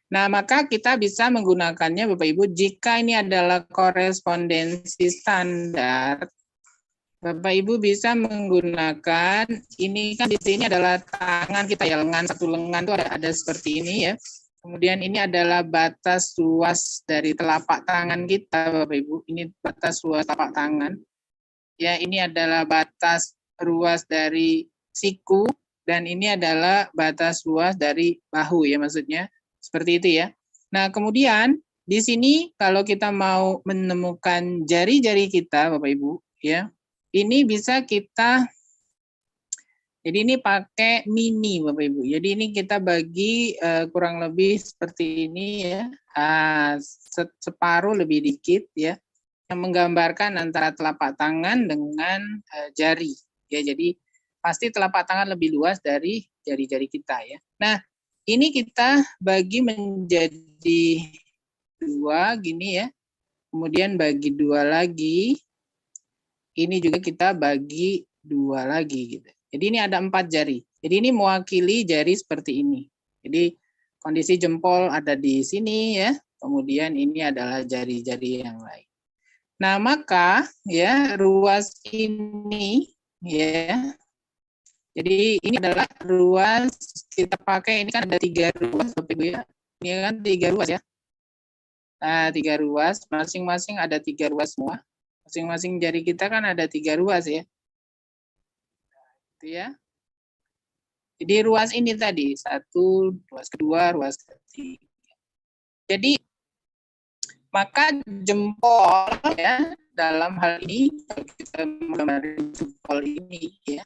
Nah maka kita bisa menggunakannya Bapak Ibu jika ini adalah korespondensi standar. Bapak Ibu bisa menggunakan, ini kan di sini adalah tangan kita ya, lengan, satu lengan itu ada seperti ini ya. Kemudian ini adalah batas luas dari telapak tangan kita, Bapak Ibu. Ini batas luas telapak tangan. Ya, ini adalah batas luas dari siku dan ini adalah batas luas dari bahu ya maksudnya. Seperti itu ya. Nah, kemudian di sini kalau kita mau menemukan jari-jari kita, Bapak Ibu, ya. Ini bisa kita, jadi ini pakai mini Bapak Ibu. Jadi ini kita bagi kurang lebih seperti ini ya. Separuh lebih dikit ya. Yang menggambarkan antara telapak tangan dengan jari. Ya, jadi pasti telapak tangan lebih luas dari jari-jari kita ya. Nah, ini kita bagi menjadi dua gini ya. Kemudian bagi dua lagi. Ini juga kita bagi dua lagi gitu. Jadi ini ada 4 jari. Jadi ini mewakili jari seperti ini. Jadi kondisi jempol ada di sini ya. Kemudian ini adalah jari-jari yang lain. Nah, maka ya ruas ini ya. Jadi ini adalah ruas kita pakai, ini kan ada 3 ruas Bapak Ibu ya. Ini kan 3 ruas ya. Nah, 3 ruas, masing-masing ada 3 ruas semua. Masing-masing jari kita kan ada 3 ruas ya. Itu ya. Jadi ruas ini tadi 1, ruas kedua, ruas ketiga. Jadi maka jempol ya dalam hal ini kalau kita menggambarkan jempol ini ya.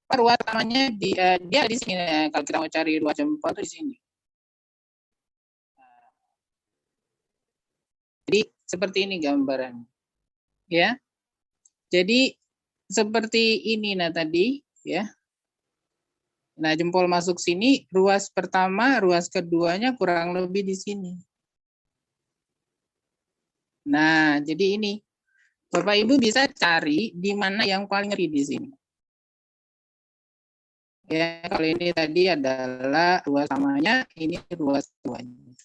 Ruas namanya dia di sini ya. Kalau kita mau cari ruas jempol itu di sini. Jadi seperti ini gambarannya. Ya. Jadi seperti ini nah tadi ya. Nah, jempol masuk sini, ruas pertama, ruas keduanya kurang lebih di sini. Nah, jadi ini Bapak Ibu bisa cari di mana yang paling ngeri di sini. Ya, kalau ini tadi adalah ruas pertamanya, ini ruas keduanya.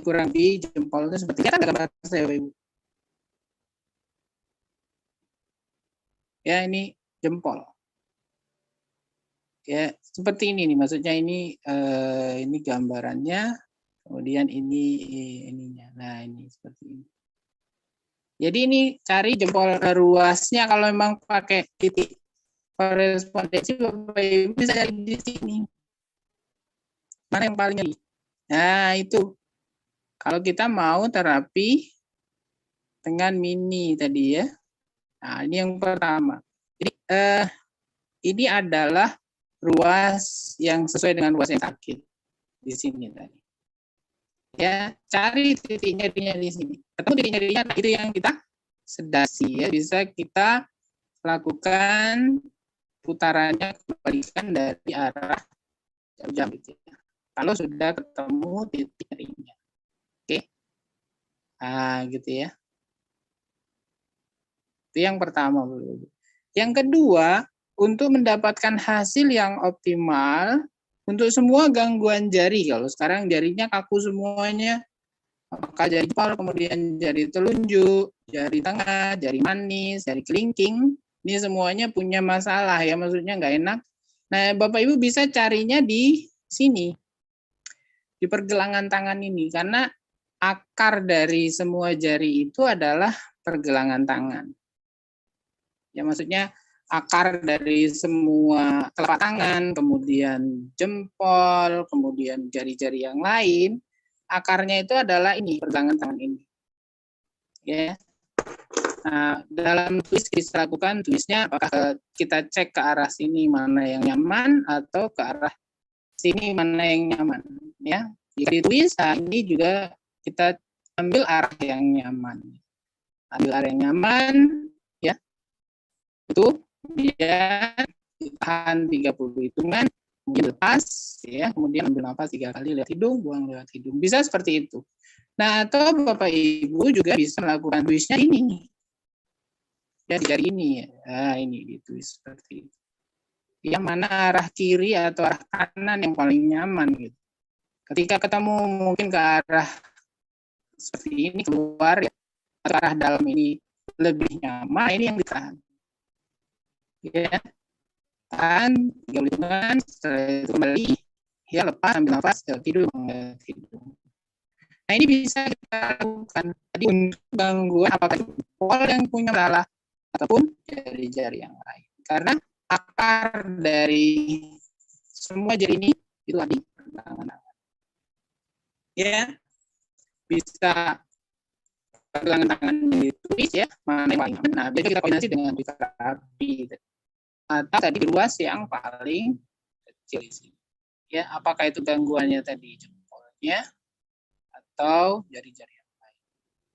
Kurang lebih jempol itu seperti kan gambar saya, Bapak Ibu. Ya, ini jempol. Ya, seperti ini nih, maksudnya ini gambarannya, kemudian ininya. Nah, ini seperti ini. Jadi ini cari jempol ruasnya kalau memang pakai titik korespondensi Bapak Ibu bisa cari di sini. Mana yang paling ngeri? Nah, itu. Kalau kita mau terapi dengan mini tadi ya. Nah, ini yang pertama. Jadi ini adalah ruas yang sesuai dengan ruas yang sakit di sini tadi. Ya, cari titik nyerinya di sini. Ketemu titik nyerinya, nah itu yang kita sedasi ya. Bisa kita lakukan putarannya kembalikan dari arah jam gitu ya. Kalau sudah ketemu titik nyerinya. Oke. Nah, gitu ya. Itu yang pertama. Yang kedua, untuk mendapatkan hasil yang optimal untuk semua gangguan jari. Kalau sekarang jarinya kaku semuanya, apakah jari jempol, kemudian jari telunjuk, jari tengah, jari manis, jari kelingking, ini semuanya punya masalah ya, maksudnya nggak enak. Nah, Bapak Ibu bisa carinya di sini, di pergelangan tangan ini, karena akar dari semua jari itu adalah pergelangan tangan. Ya, maksudnya akar dari semua telapak tangan, kemudian jempol, kemudian jari-jari yang lain, akarnya itu adalah ini, pergelangan tangan ini. Ya. Nah, dalam twist bisa lakukan twistnya, apakah kita cek ke arah sini mana yang nyaman atau ke arah sini mana yang nyaman. Ya, jika di twist, nah ini juga kita ambil arah yang nyaman. Ambil arah yang nyaman, ya. Itu kemudian tahan 30 hitungan, kemudian lepas, ya, kemudian ambil nafas 3 kali lewat hidung, buang lewat hidung. Bisa seperti itu. Nah, atau Bapak Ibu juga bisa melakukan twistnya ini. Ya, di jari ini. Nah, ini di twist seperti itu. Yang mana arah kiri atau arah kanan yang paling nyaman gitu. Ketika ketemu mungkin ke arah seperti ini keluar ya, atau arah dalam ini lebih nyaman, ini yang ditahan. Ya, tahan 3 hitungan, setelah itu kembali, ya lepas, ambil nafas, tidur. Nah, ini bisa kita lakukan tadi untuk gangguan apakah itu jempol yang punya masalah ataupun jari-jari yang lain. Karena akar dari semua jari ini itu tadi pergelangan tangan. Ya, bisa pergelangan tangan di twist ya, mana yang paling aman. Nah, biasanya kita koordinasi dengan terapi. Atau tadi ruas yang paling kecil di sini. Ya, apakah itu gangguannya tadi jempolnya atau jari-jari yang lain.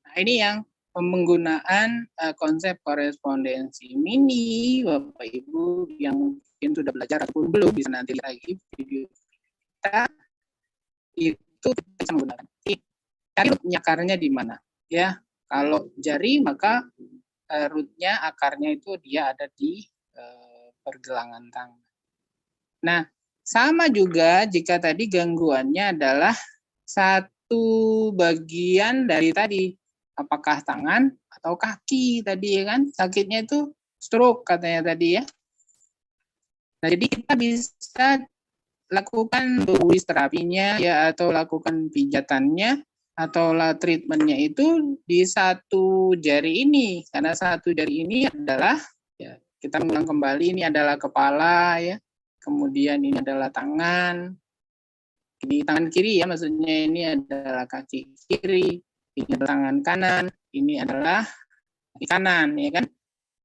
Nah, ini yang penggunaan konsep korespondensi mini, Bapak Ibu yang mungkin sudah belajar ataupun belum, bisa nanti lagi video kita, itu bisa menggunakan. Cari rootnya, akarnya di mana? Ya, kalau jari maka rootnya, akarnya itu dia ada di pergelangan tangan. Nah, sama juga jika tadi gangguannya adalah satu bagian dari tadi, apakah tangan atau kaki tadi ya kan, sakitnya itu stroke katanya tadi ya. Nah, jadi kita bisa lakukan twist terapinya ya, atau lakukan pijatannya atau treatmentnya itu di satu jari ini, karena satu jari ini adalah ya, kita mengulang kembali, ini adalah kepala ya, kemudian ini adalah tangan, ini tangan kiri ya, maksudnya ini adalah kaki kiri, ini adalah tangan kanan, ini adalah kaki kanan ya kan.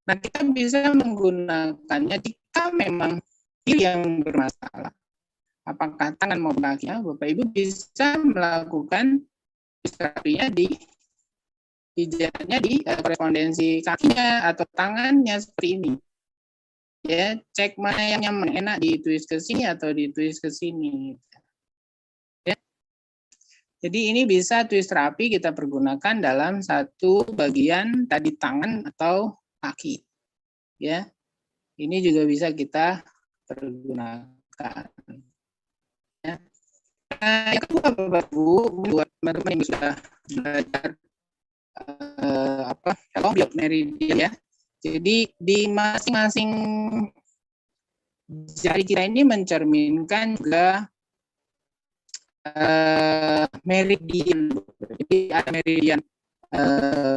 Nah, kita bisa menggunakannya jika memang kiri yang bermasalah, apakah tangan maupun kakinya, Bapak Ibu bisa melakukan terapinya di pijatannya di korespondensi kakinya atau tangannya seperti ini. Ya, cek mana yang nyaman, enak ditwist ke sini atau ditwist ke sini. Ya. Jadi ini bisa twist terapi kita pergunakan dalam satu bagian tadi tangan atau kaki. Ya. Ini juga bisa kita pergunakan. Ya. Nah, yang kedua Bapak Ibu, buat teman-teman yang sudah belajar long meridian ya. Jadi di masing-masing jari kita ini mencerminkan juga meridian. Jadi ada meridian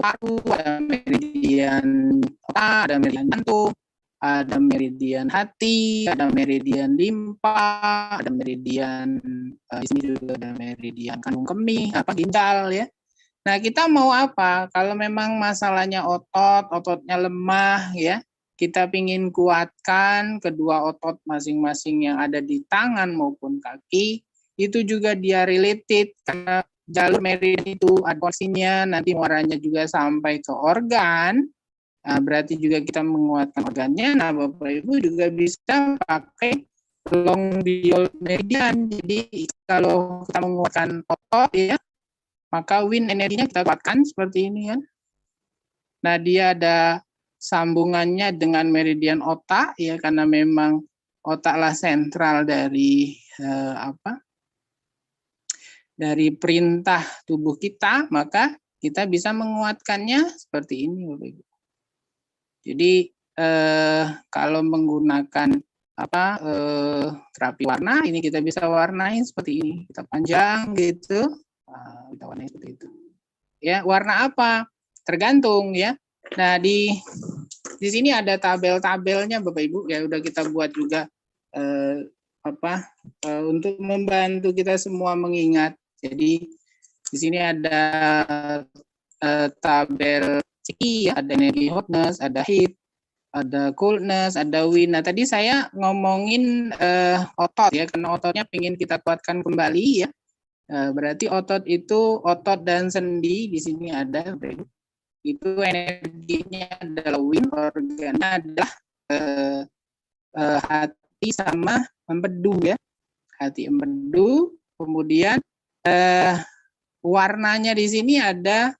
paru, ada meridian otak, ada meridian jantung, ada meridian hati, ada meridian limpa, ada meridian di sini juga ada meridian kandung kemih, ginjal ya. Nah, kita mau apa? Kalau memang masalahnya ototnya lemah ya, kita ingin kuatkan kedua otot masing-masing yang ada di tangan maupun kaki, itu juga dia related karena jalur meridian itu ada koneksinya, nanti muaranya juga sampai ke organ. Nah, berarti juga kita menguatkan organnya. Nah, Bapak Ibu juga bisa pakai long diol meridian. Jadi kalau kita menguatkan otot ya, maka wind energinya kita kuatkan seperti ini kan. Nah, dia ada sambungannya dengan meridian otak ya, karena memang otaklah sentral dari dari perintah tubuh kita, maka kita bisa menguatkannya seperti ini Bapak Ibu. Jadi kalau menggunakan terapi warna, ini kita bisa warnai seperti ini, kita panjang gitu. Kita warnai seperti itu. Ya, warna apa? Tergantung ya. Nah, di sini ada tabel-tabelnya Bapak Ibu ya, udah kita buat juga untuk membantu kita semua mengingat. Jadi di sini ada tabel CI, ada energi hotness, ada heat, ada coolness, ada wind. Nah, tadi saya ngomongin otot ya, karena ototnya ingin kita kuatkan kembali ya. Berarti otot itu otot dan sendi di sini ada, itu energinya adalah wind, organnya adalah hati sama empedu ya, hati empedu. Kemudian warnanya di sini ada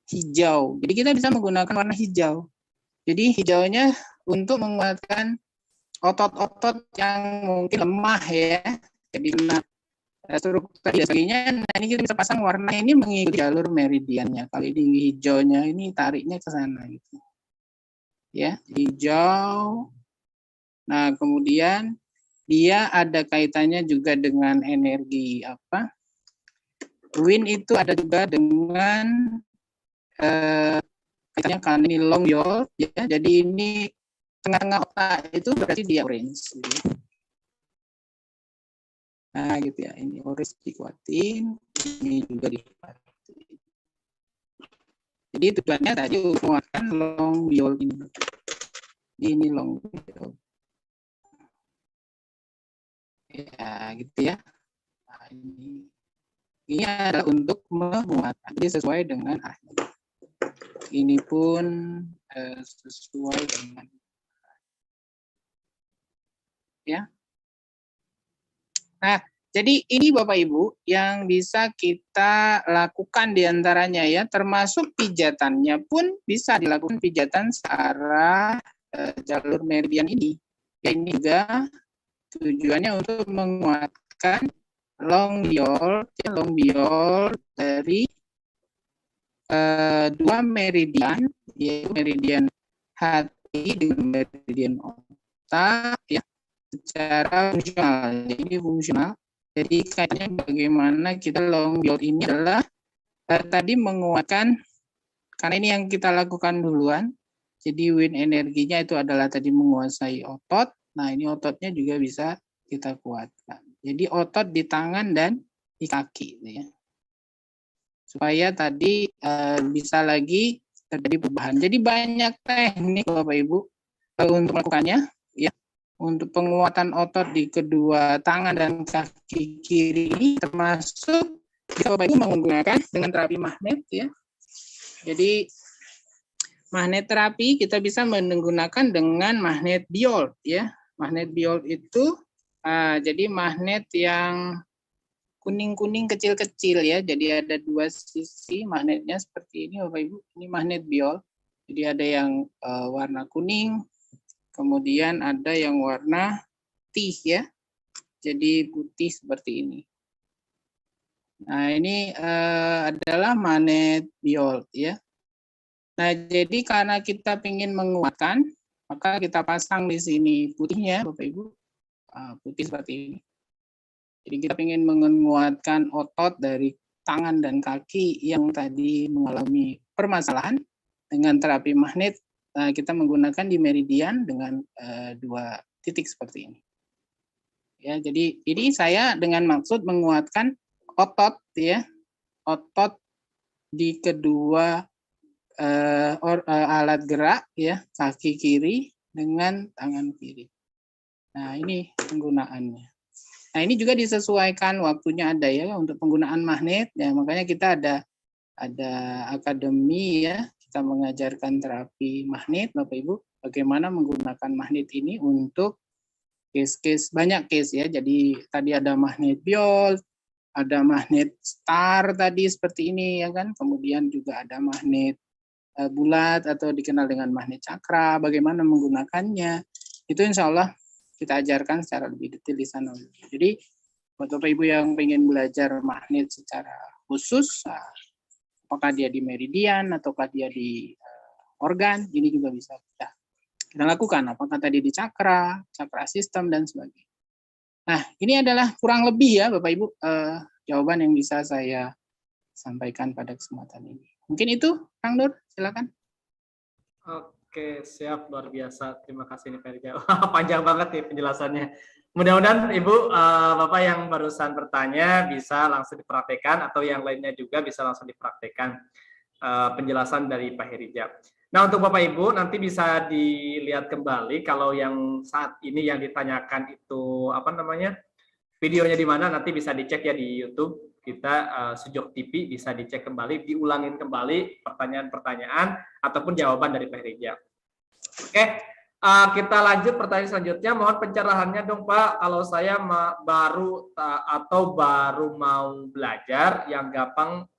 hijau. Jadi kita bisa menggunakan warna hijau. Jadi hijaunya untuk menguatkan otot-otot yang mungkin lemah ya. Jadi struktur dan sebagainya. Nah, ini kita bisa pasang warna ini mengikuti jalur meridiannya. Kalau di hijaunya ini tariknya ke sana gitu. Ya, hijau. Nah, kemudian dia ada kaitannya juga dengan energi apa? Wind itu ada juga dengan kaitannya karena ini long diol ya. Jadi ini tengah-tengah otak itu berarti dia orange. Gitu. Nah, gitu ya. Ini orange dikuatin, ini juga dikuatin. Jadi tujuannya tadi menguatkan long diol ini. Ini long diol. Ya, gitu ya. Nah, ini adalah untuk menguatkan. Jadi sesuai dengan ahli. Ini pun sesuai dengan ya. Nah, jadi ini Bapak Ibu yang bisa kita lakukan diantaranya ya, termasuk pijatannya pun bisa dilakukan pijatan searah jalur meridian ini. Ya, ini juga tujuannya untuk menguatkan long diol dari dua meridian, yaitu meridian hati dengan meridian otak ya, secara fungsional. Jadi fungsional. Jadi kayaknya bagaimana kita long diol ini adalah tadi menguatkan, karena ini yang kita lakukan duluan. Jadi wind energinya itu adalah tadi menguasai otot. Nah, ini ototnya juga bisa kita kuatkan. Jadi otot di tangan dan di kaki ya. Supaya tadi bisa lagi terjadi perubahan. Jadi banyak teknik Bapak Ibu untuk melakukannya ya. Untuk penguatan otot di kedua tangan dan kaki kiri ini termasuk Bapak Ibu menggunakan dengan terapi magnet ya. Jadi magnet terapi kita bisa menggunakan dengan magnet Bioled ya. Magnet Bioled itu jadi magnet yang kuning-kuning kecil-kecil ya. Jadi ada dua sisi magnetnya seperti ini Bapak Ibu. Ini magnet Bioled. Jadi ada yang warna kuning, kemudian ada yang warna putih ya. Jadi putih seperti ini. Nah, ini adalah magnet Bioled ya. Nah, jadi karena kita ingin menguatkan, maka kita pasang di sini putihnya, Bapak Ibu. Putih seperti ini. Jadi kita ingin menguatkan otot dari tangan dan kaki yang tadi mengalami permasalahan dengan terapi magnet. Kita menggunakan di meridian dengan dua titik seperti ini. Ya, jadi ini saya dengan maksud menguatkan otot ya, otot di kedua alat gerak ya, kaki kiri dengan tangan kiri. Nah, ini penggunaannya. Nah, ini juga disesuaikan waktunya ada ya untuk penggunaan magnet. Ya, makanya kita ada akademi ya, kita mengajarkan terapi magnet Bapak Ibu, bagaimana menggunakan magnet ini untuk case-case, banyak case ya. Jadi tadi ada magnet Bioled, ada magnet star tadi seperti ini ya kan. Kemudian juga ada magnet bulat atau dikenal dengan magnet cakra, bagaimana menggunakannya. Itu insya Allah kita ajarkan secara lebih detail di sana. Jadi buat Bapak Ibu yang ingin belajar magnet secara khusus, apakah dia di meridian ataukah dia di organ, ini juga bisa kita lakukan. Apakah tadi di cakra sistem dan sebagainya. Nah, ini adalah kurang lebih ya Bapak Ibu jawaban yang bisa saya sampaikan pada kesempatan ini. Mungkin itu, Kang Nur, silakan. Oke, siap, luar biasa. Terima kasih nih Pak Rijal. Panjang banget nih penjelasannya. Mudah-mudahan Ibu, Bapak yang barusan bertanya bisa langsung dipraktekkan atau yang lainnya juga bisa langsung dipraktekkan penjelasan dari Pak Rijal. Nah, untuk Bapak Ibu nanti bisa dilihat kembali kalau yang saat ini yang ditanyakan itu apa namanya? Videonya di mana nanti bisa dicek ya di YouTube kita Sujok TV, bisa dicek kembali, diulangin kembali pertanyaan-pertanyaan ataupun jawaban dari Pak Rijal. Oke, kita lanjut pertanyaan selanjutnya. Mohon pencerahannya dong Pak, kalau saya baru mau belajar yang gampang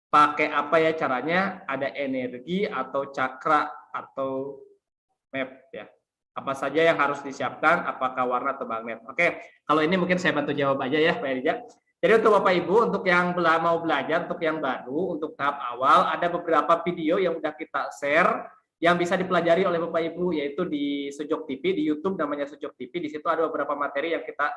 pakai apa ya caranya? Ada energi atau cakra atau map ya. Apa saja yang harus disiapkan? Apakah warna atau magnet? Oke, kalau ini mungkin saya bantu jawab aja ya Pak Rijal. Jadi untuk Bapak Ibu, untuk yang mau belajar, untuk yang baru, untuk tahap awal, ada beberapa video yang udah kita share yang bisa dipelajari oleh Bapak Ibu, yaitu di Sujok TV, di YouTube namanya Sujok TV. Di situ ada beberapa materi yang kita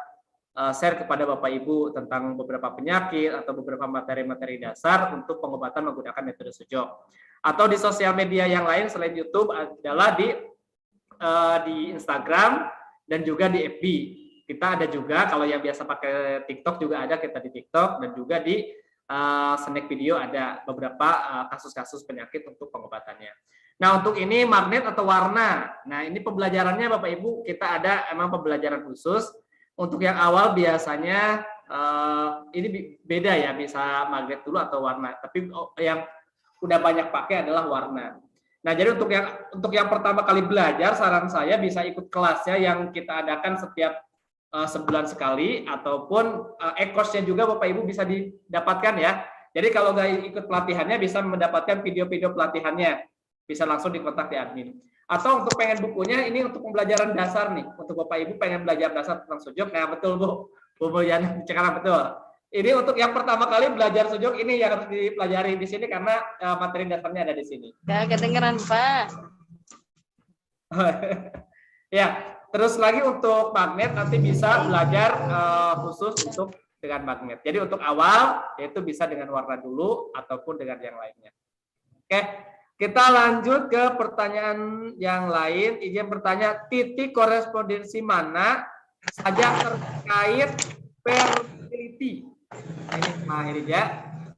share kepada Bapak Ibu tentang beberapa penyakit atau beberapa materi-materi dasar untuk pengobatan menggunakan metode Sujok. Atau di sosial media yang lain selain YouTube adalah di Instagram dan juga di FB. Kita ada juga kalau yang biasa pakai TikTok juga ada kita di TikTok, dan juga di snack video ada beberapa kasus-kasus penyakit untuk pengobatannya. Nah, untuk ini magnet atau warna. Nah, ini pembelajarannya Bapak Ibu kita ada emang pembelajaran khusus. Untuk yang awal biasanya ini beda ya, bisa magnet dulu atau warna. Tapi yang udah banyak pakai adalah warna. Nah, jadi untuk yang pertama kali belajar, saran saya bisa ikut kelasnya yang kita adakan setiap sebulan sekali, ataupun e-course-nya juga Bapak Ibu bisa didapatkan ya. Jadi kalau nggak ikut pelatihannya bisa mendapatkan video-video pelatihannya, bisa langsung dikontak di admin. Atau untuk pengen bukunya, ini untuk pembelajaran dasar nih, untuk Bapak Ibu pengen belajar dasar tentang Sujok. Nah betul Bu Yan, sekarang betul. Ini untuk yang pertama kali belajar Sujok, ini yang harus dipelajari di sini karena materi dasarnya ada di sini. Ya, kedengeran Pak. Ya, terus lagi untuk magnet nanti bisa belajar khusus untuk dengan magnet. Jadi untuk awal yaitu bisa dengan warna dulu ataupun dengan yang lainnya. Oke, kita lanjut ke pertanyaan yang lain. Izin bertanya, titik korespondensi mana saja terkait fertility? Ini Pak Irja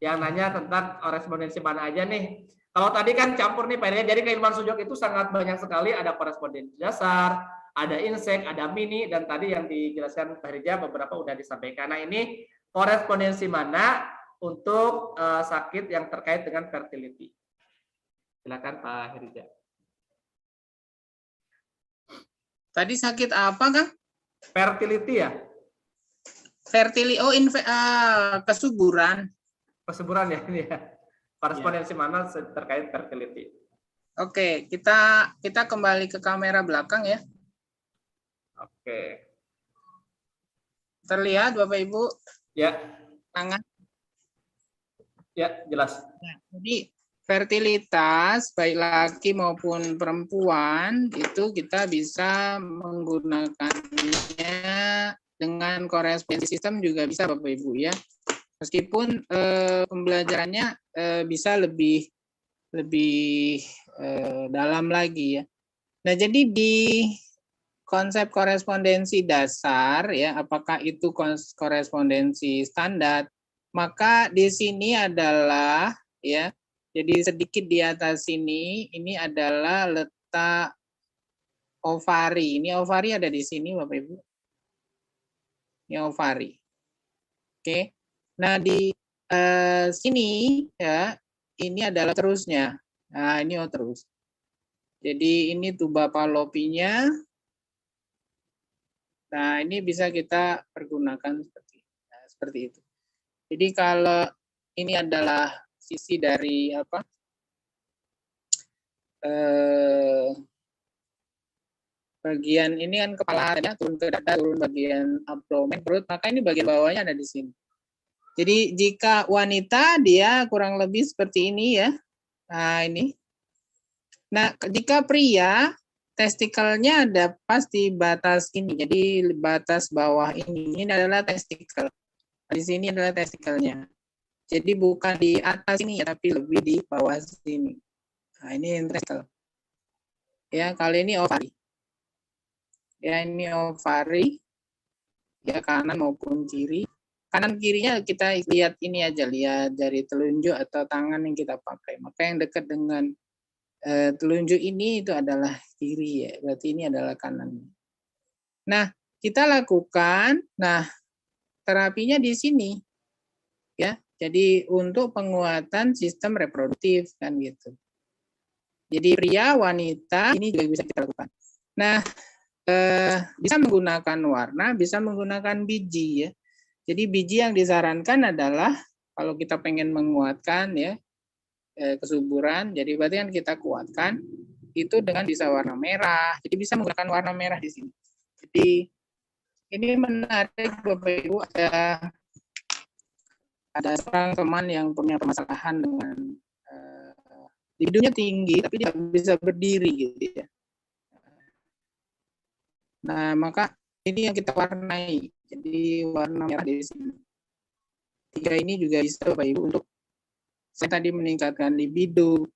yang nanya tentang korespondensi mana aja nih. Kalau tadi kan campur nih Pak Irja, jadi keilmuan Sujok itu sangat banyak sekali, ada korespondensi dasar, ada insek, ada mini, dan tadi yang dijelaskan Pak Irja beberapa udah disampaikan. Nah ini korespondensi mana untuk sakit yang terkait dengan fertility. Silakan Pak Hirja. Tadi sakit apa, Kang? Fertility ya? Kesuburan. Kesuburan ya ini ya. Korespondensi mana terkait fertility? Oke, kita kembali ke kamera belakang ya. Oke. Terlihat Bapak Ibu Ya, tangan. ya jelas. Nah, jadi fertilitas baik laki maupun perempuan itu kita bisa menggunakannya dengan korespondensi sistem juga bisa Bapak Ibu ya. Meskipun pembelajarannya bisa lebih dalam lagi ya. Nah, jadi di konsep korespondensi dasar ya, apakah itu korespondensi standar, maka di sini adalah ya, jadi sedikit di atas ini adalah letak ovari. Ini ovari ada di sini Bapak Ibu. Ini ovari. Oke. Nah, di sini ya, ini adalah terusnya. Nah, ini terus. Jadi ini tuba falopinya. Nah, ini bisa kita pergunakan seperti itu. Jadi kalau ini adalah sisi dari apa? Bagian ini kan kepala ya, turun ke dada, turun bagian abdomen, perut, maka ini bagian bawahnya ada di sini. Jadi jika wanita dia kurang lebih seperti ini ya. Nah, ini. Nah, jika pria testikelnya ada pas di batas ini. Jadi batas bawah ini adalah testikel. Di sini adalah testikelnya. Jadi bukan di atas ini ya, tapi lebih di bawah sini. Nah, ini testikel. Ya, kali ini ovari. Ya, ini ovari. Ya, kanan maupun kiri. Kanan kirinya kita lihat ini aja, lihat dari telunjuk atau tangan yang kita pakai. Maka yang dekat dengan telunjuk ini itu adalah kiri ya, berarti ini adalah kanan. Nah, kita lakukan, terapinya di sini ya. Jadi untuk penguatan sistem reproduktif kan gitu. Jadi pria, wanita ini juga bisa kita lakukan. Nah, bisa menggunakan warna, bisa menggunakan biji ya. Jadi biji yang disarankan adalah kalau kita pengen menguatkan ya kesuburan, jadi berarti kan kita kuatkan itu dengan bisa warna merah. Jadi bisa menggunakan warna merah di sini. Jadi ini menarik Bapak Ibu, ada seorang teman yang punya permasalahan dengan libidonya tinggi tapi tidak bisa berdiri gitu ya. Nah, maka ini yang kita warnai. Jadi warna merah di sini. 3 ini juga bisa Bapak Ibu untuk saya tadi meningkatkan libido,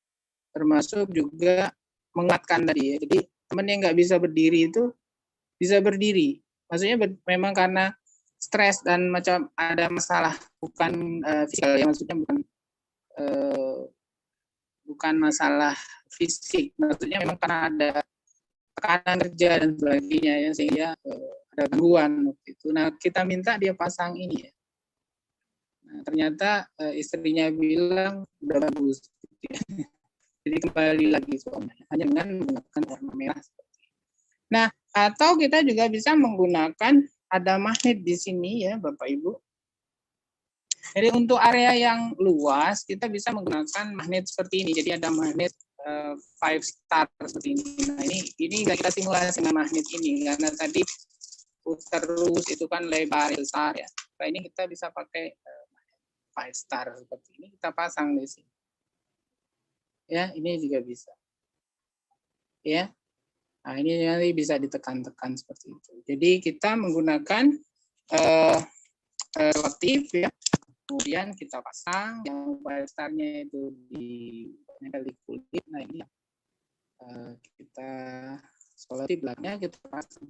termasuk juga menguatkan tadi ya. Jadi teman yang nggak bisa berdiri itu bisa berdiri. Maksudnya memang karena stres dan macam ada masalah, bukan fisikal ya, maksudnya bukan masalah fisik. Maksudnya memang karena ada tekanan kerja dan sebagainya ya, sehingga ada gangguan gitu. Nah, kita minta dia pasang ini ya. Nah, ternyata istrinya bilang udah bagus. Jadi kembali lagi suaminya hanya dengan menggunakan warna merah. Nah, atau kita juga bisa menggunakan ada magnet di sini ya, Bapak Ibu. Jadi untuk area yang luas kita bisa menggunakan magnet seperti ini. Jadi ada magnet 5 star seperti ini. Nah, ini kita simulasi dengan magnet ini karena tadi terus itu kan lebar besar ya. Nah, ini kita bisa pakai 5 star seperti ini, kita pasang di sini. Ya, ini juga bisa. Ya. Nah, ini nanti bisa ditekan-tekan seperti itu. Jadi kita menggunakan relatif ya. Kemudian kita pasang yang 5 star-nya itu di kulit. Nah, ini kita selotip belakangnya kita pasang.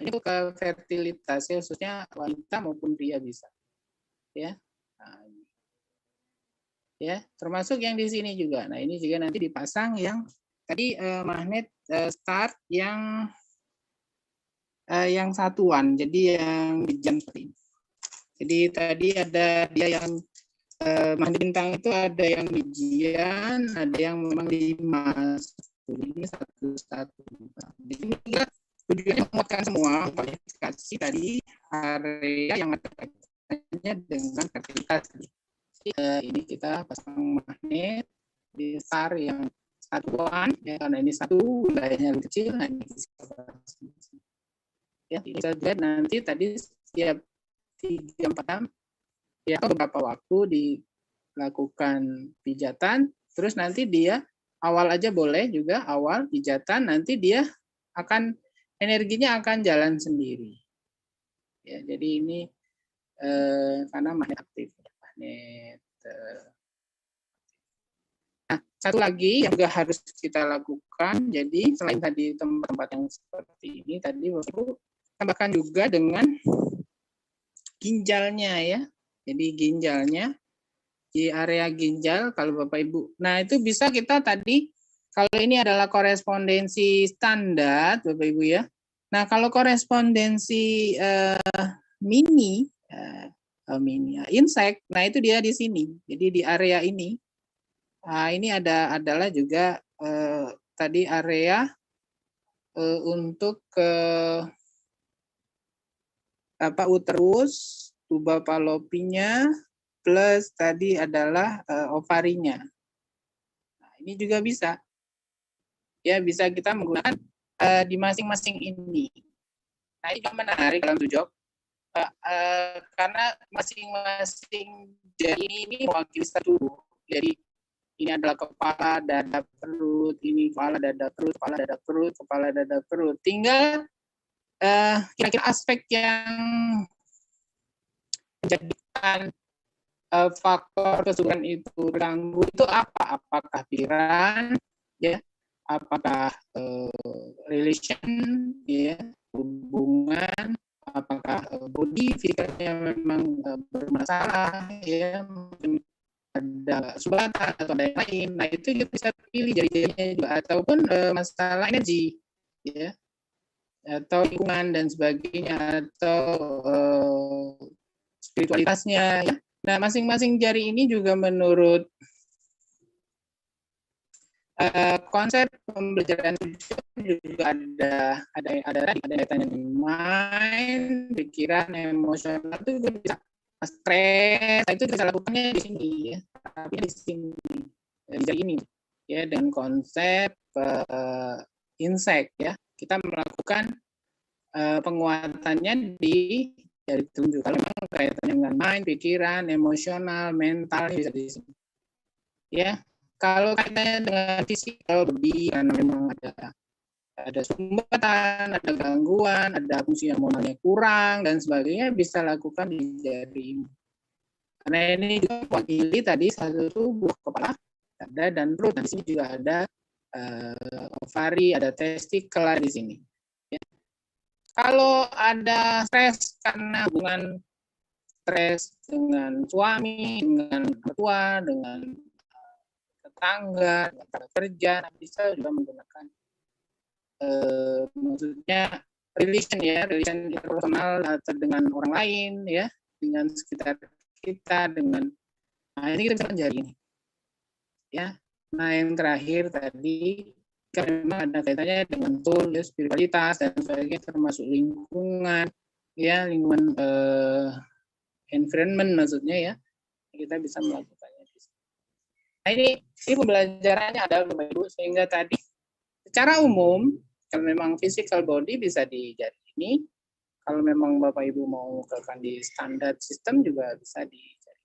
Ini ke fertilitas ya, khususnya wanita maupun pria bisa. Ya. Nah, ya, termasuk yang di sini juga. Nah, ini juga nanti dipasang yang tadi magnet start yang satuan. Jadi yang jam seperti ini. Jadi tadi ada dia yang Mandi bintang itu ada yang bijian, ada yang memang limas. Ini satu-satu. Di sini kita tujuannya menguatkan semua kualifikasi tadi area yang ada kaitannya dengan fertilitas. Ini kita pasang magnet di SAR yang satuan, ya, karena ini satu wilayahnya lebih kecil. Nah, ini ya, kita lihat nanti tadi setiap 3-4 jam ya beberapa waktu dilakukan pijatan, terus nanti dia awal aja boleh juga awal pijatan, nanti dia akan energinya akan jalan sendiri. Ya, jadi ini karena magnet aktif, magnet. Nah, satu lagi yang juga harus kita lakukan, jadi selain tadi tempat-tempat yang seperti ini tadi Bapak tambahkan juga dengan ginjalnya ya. Jadi ginjalnya di area ginjal kalau Bapak Ibu. Nah, itu bisa kita tadi kalau ini adalah korespondensi standar Bapak Ibu ya. Nah, kalau korespondensi mini insect, nah itu dia di sini. Jadi di area ini. Nah, ini adalah juga tadi area untuk uterus, tuba falopinya, plus tadi adalah ovarinya. Nah, ini juga bisa. Ya, bisa kita menggunakan di masing-masing ini. Nah, ini juga menarik dalam tujuh karena masing-masing jadi ini mewakili satu. Jadi ini adalah kepala, dada, perut, ini kepala, dada, perut, kepala, dada, perut, kepala, dada, perut. Tinggal kira-kira aspek yang menjadikan faktor kesuburan itu terganggu itu apa? Apakah pikiran, ya? Apakah relation, ya, hubungan? Apakah body fisiknya memang bermasalah, ya? Ada sumbatan atau ada yang lain. Nah, itu kita bisa pilih jari-jarinya juga, ataupun masalah energi, ya, atau lingkungan dan sebagainya, atau spiritualitasnya, ya. Nah, masing-masing jari ini juga menurut konsep pembelajaran juga ada kaitannya dengan mind, pikiran, emosional itu juga bisa stres, itu bisa lakukannya di sini ya, tapi di sini di jari ini ya, dengan konsep insect ya, kita melakukan penguatannya di jari telunjuk. Kalau memang kaitannya dengan mind, pikiran, emosional, mental bisa di sini ya. Kalau kaitannya dengan fisikal body, karena memang ada sumbatan, ada gangguan, ada fungsi hormonalnya kurang dan sebagainya, bisa lakukan di jari ini. Karena ini juga mewakili tadi satu tubuh, kepala, dada, dan perut. Nah, di sini juga ada ovari, ada testikel di sini. Ya. Kalau ada stres karena hubungan stres dengan suami, dengan mertua, dengan tetangga, dengan kerja, bisa juga menggunakan maksudnya relation interpersonal atau dengan orang lain ya, dengan sekitar kita, dengan ini kita bisa jari ini ya. Nah, yang terakhir tadi kan memang ada kaitannya dengan soul, ya, spiritualitas dan sebagainya, termasuk lingkungan ya, lingkungan environment maksudnya ya, kita bisa melakukannya. Nah, ini pembelajarannya ada Bapak Ibu, sehingga tadi secara umum kalau memang physical body bisa di jari ini, kalau memang Bapak Ibu mau melakukan di standar sistem juga bisa di jari.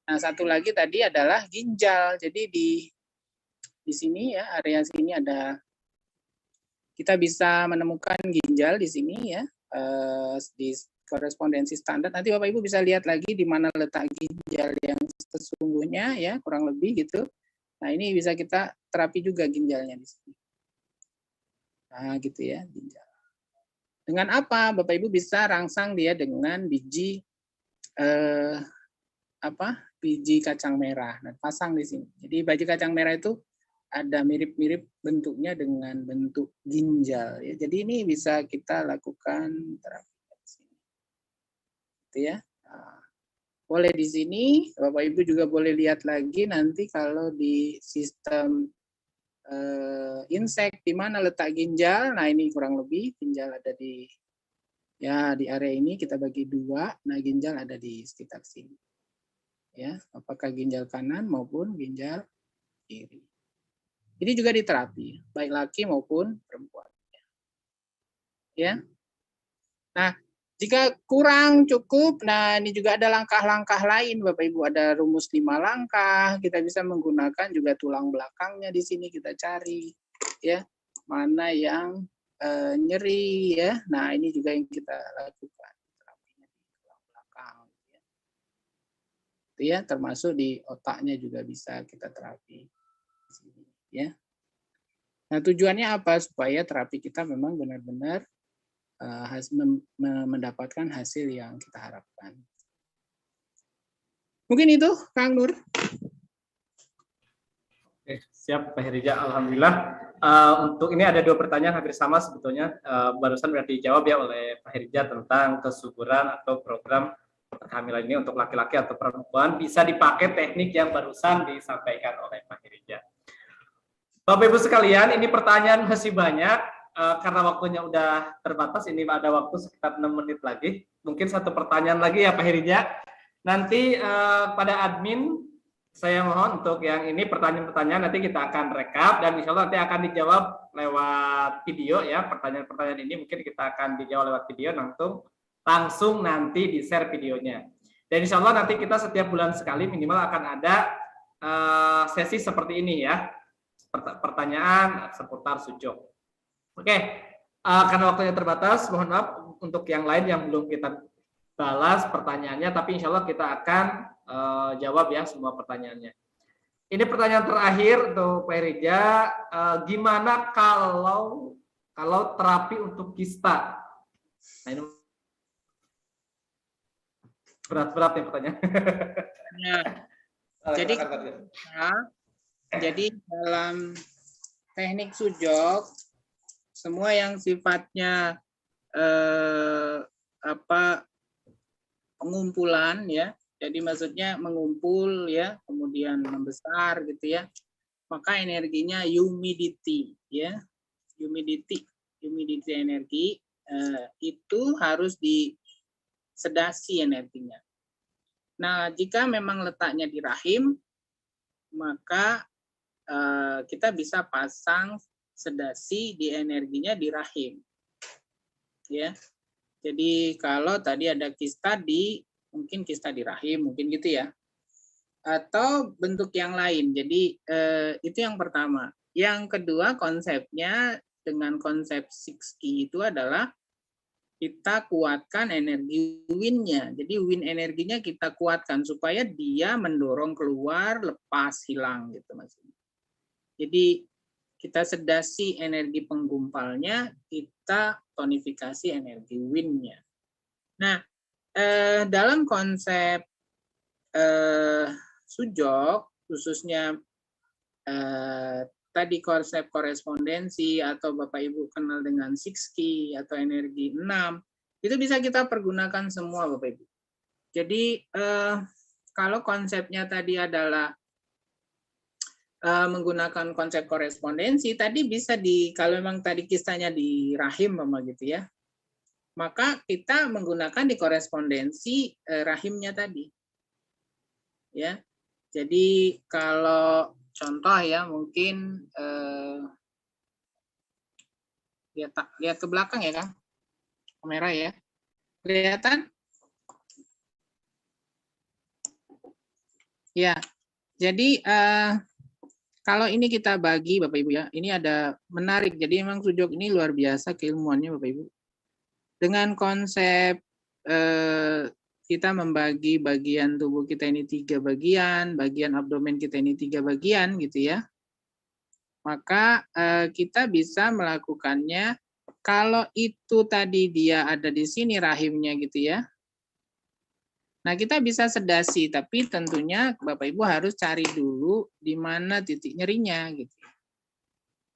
Nah, satu lagi tadi adalah ginjal. Jadi di sini ya, area sini ada, kita bisa menemukan ginjal di sini ya, di korespondensi standar. Nanti Bapak Ibu bisa lihat lagi di mana letak ginjal yang sesungguhnya ya, kurang lebih gitu. Nah, ini bisa kita terapi juga ginjalnya di sini. Nah, gitu ya, ginjal. Dengan apa? Bapak Ibu bisa rangsang dia dengan biji biji kacang merah. Nah, pasang di sini. Jadi biji kacang merah itu ada mirip-mirip bentuknya dengan bentuk ginjal ya. Jadi ini bisa kita lakukan terapi di sini. Gitu ya. Nah, boleh di sini, Bapak Ibu juga boleh lihat lagi nanti kalau di sistem insek di mana letak ginjal. Nah, ini kurang lebih ginjal ada di area ini kita bagi dua. Nah, ginjal ada di sekitar sini. Ya, apakah ginjal kanan maupun ginjal kiri. Ini juga diterapi, baik laki maupun perempuan. Ya. Nah, jika kurang cukup, nah ini juga ada langkah-langkah lain, Bapak Ibu, ada rumus 5 langkah. Kita bisa menggunakan juga tulang belakangnya di sini kita cari, ya mana yang nyeri, ya. Nah ini juga yang kita lakukan terapinya di tulang belakang, ya. Itu ya, termasuk di otaknya juga bisa kita terapi, di sini, ya. Nah tujuannya apa? Supaya terapi kita memang benar-benar mendapatkan hasil yang kita harapkan. Mungkin itu, Kang Nur. Oke, siap Pak Herija, alhamdulillah. Untuk ini ada 2 pertanyaan hampir sama sebetulnya. Barusan berarti dijawab ya oleh Pak Herija tentang kesuburan atau program kehamilan ini untuk laki-laki atau perempuan. Bisa dipakai teknik yang barusan disampaikan oleh Pak Herija. Bapak Ibu sekalian, ini pertanyaan masih banyak. Karena waktunya udah terbatas, ini ada waktu sekitar 6 menit lagi. Mungkin 1 pertanyaan lagi ya Pak Herija. Nanti pada admin, saya mohon untuk yang ini pertanyaan-pertanyaan nanti kita akan rekap dan insya Allah nanti akan dijawab lewat video ya. Pertanyaan-pertanyaan ini mungkin kita akan dijawab lewat video langsung nanti di-share videonya. Dan insya Allah nanti kita setiap bulan sekali minimal akan ada sesi seperti ini ya. Pertanyaan seputar sujud. Oke, karena waktunya terbatas, mohon maaf untuk yang lain yang belum kita balas pertanyaannya, tapi insya Allah kita akan jawab ya semua pertanyaannya. Ini pertanyaan terakhir untuk Pak Herija, gimana kalau terapi untuk kista? Nah, ini berat-berat ya pertanyaan. Ya. Jadi dalam teknik sujok, semua yang sifatnya pengumpulan ya, jadi maksudnya mengumpul ya, kemudian membesar gitu ya, maka energinya humidity ya, humidity energi itu harus disedasi energinya. Nah, jika memang letaknya di rahim, maka kita bisa pasang sedasi di energinya di rahim, ya. Jadi kalau tadi ada kista mungkin kista di rahim, mungkin gitu ya, atau bentuk yang lain. Jadi itu yang pertama. Yang kedua konsepnya dengan konsep 6Q itu adalah kita kuatkan energi win-nya. Jadi win energinya kita kuatkan supaya dia mendorong keluar, lepas, hilang gitu maksudnya. Jadi kita sedasi energi penggumpalnya, kita tonifikasi energi win-nya. Nah, dalam konsep sujok, khususnya tadi konsep korespondensi atau Bapak Ibu kenal dengan 6Q atau energi 6, itu bisa kita pergunakan semua Bapak Ibu. Jadi kalau konsepnya tadi adalah menggunakan konsep korespondensi, tadi bisa kalau memang tadi kistanya di rahim Mama gitu ya, maka kita menggunakan di korespondensi rahimnya tadi. Ya. Jadi kalau contoh ya mungkin lihat ke belakang ya Kang. Kamera ya. Kelihatan? Ya. Jadi kalau ini kita bagi Bapak Ibu ya, ini ada menarik. Jadi memang sujok ini luar biasa keilmuannya Bapak Ibu. Dengan konsep kita membagi bagian tubuh kita ini 3 bagian, bagian abdomen kita ini 3 bagian gitu ya. Maka kita bisa melakukannya kalau itu tadi dia ada di sini rahimnya gitu ya. Nah, kita bisa sedasi, tapi tentunya Bapak Ibu harus cari dulu di mana titik nyerinya gitu.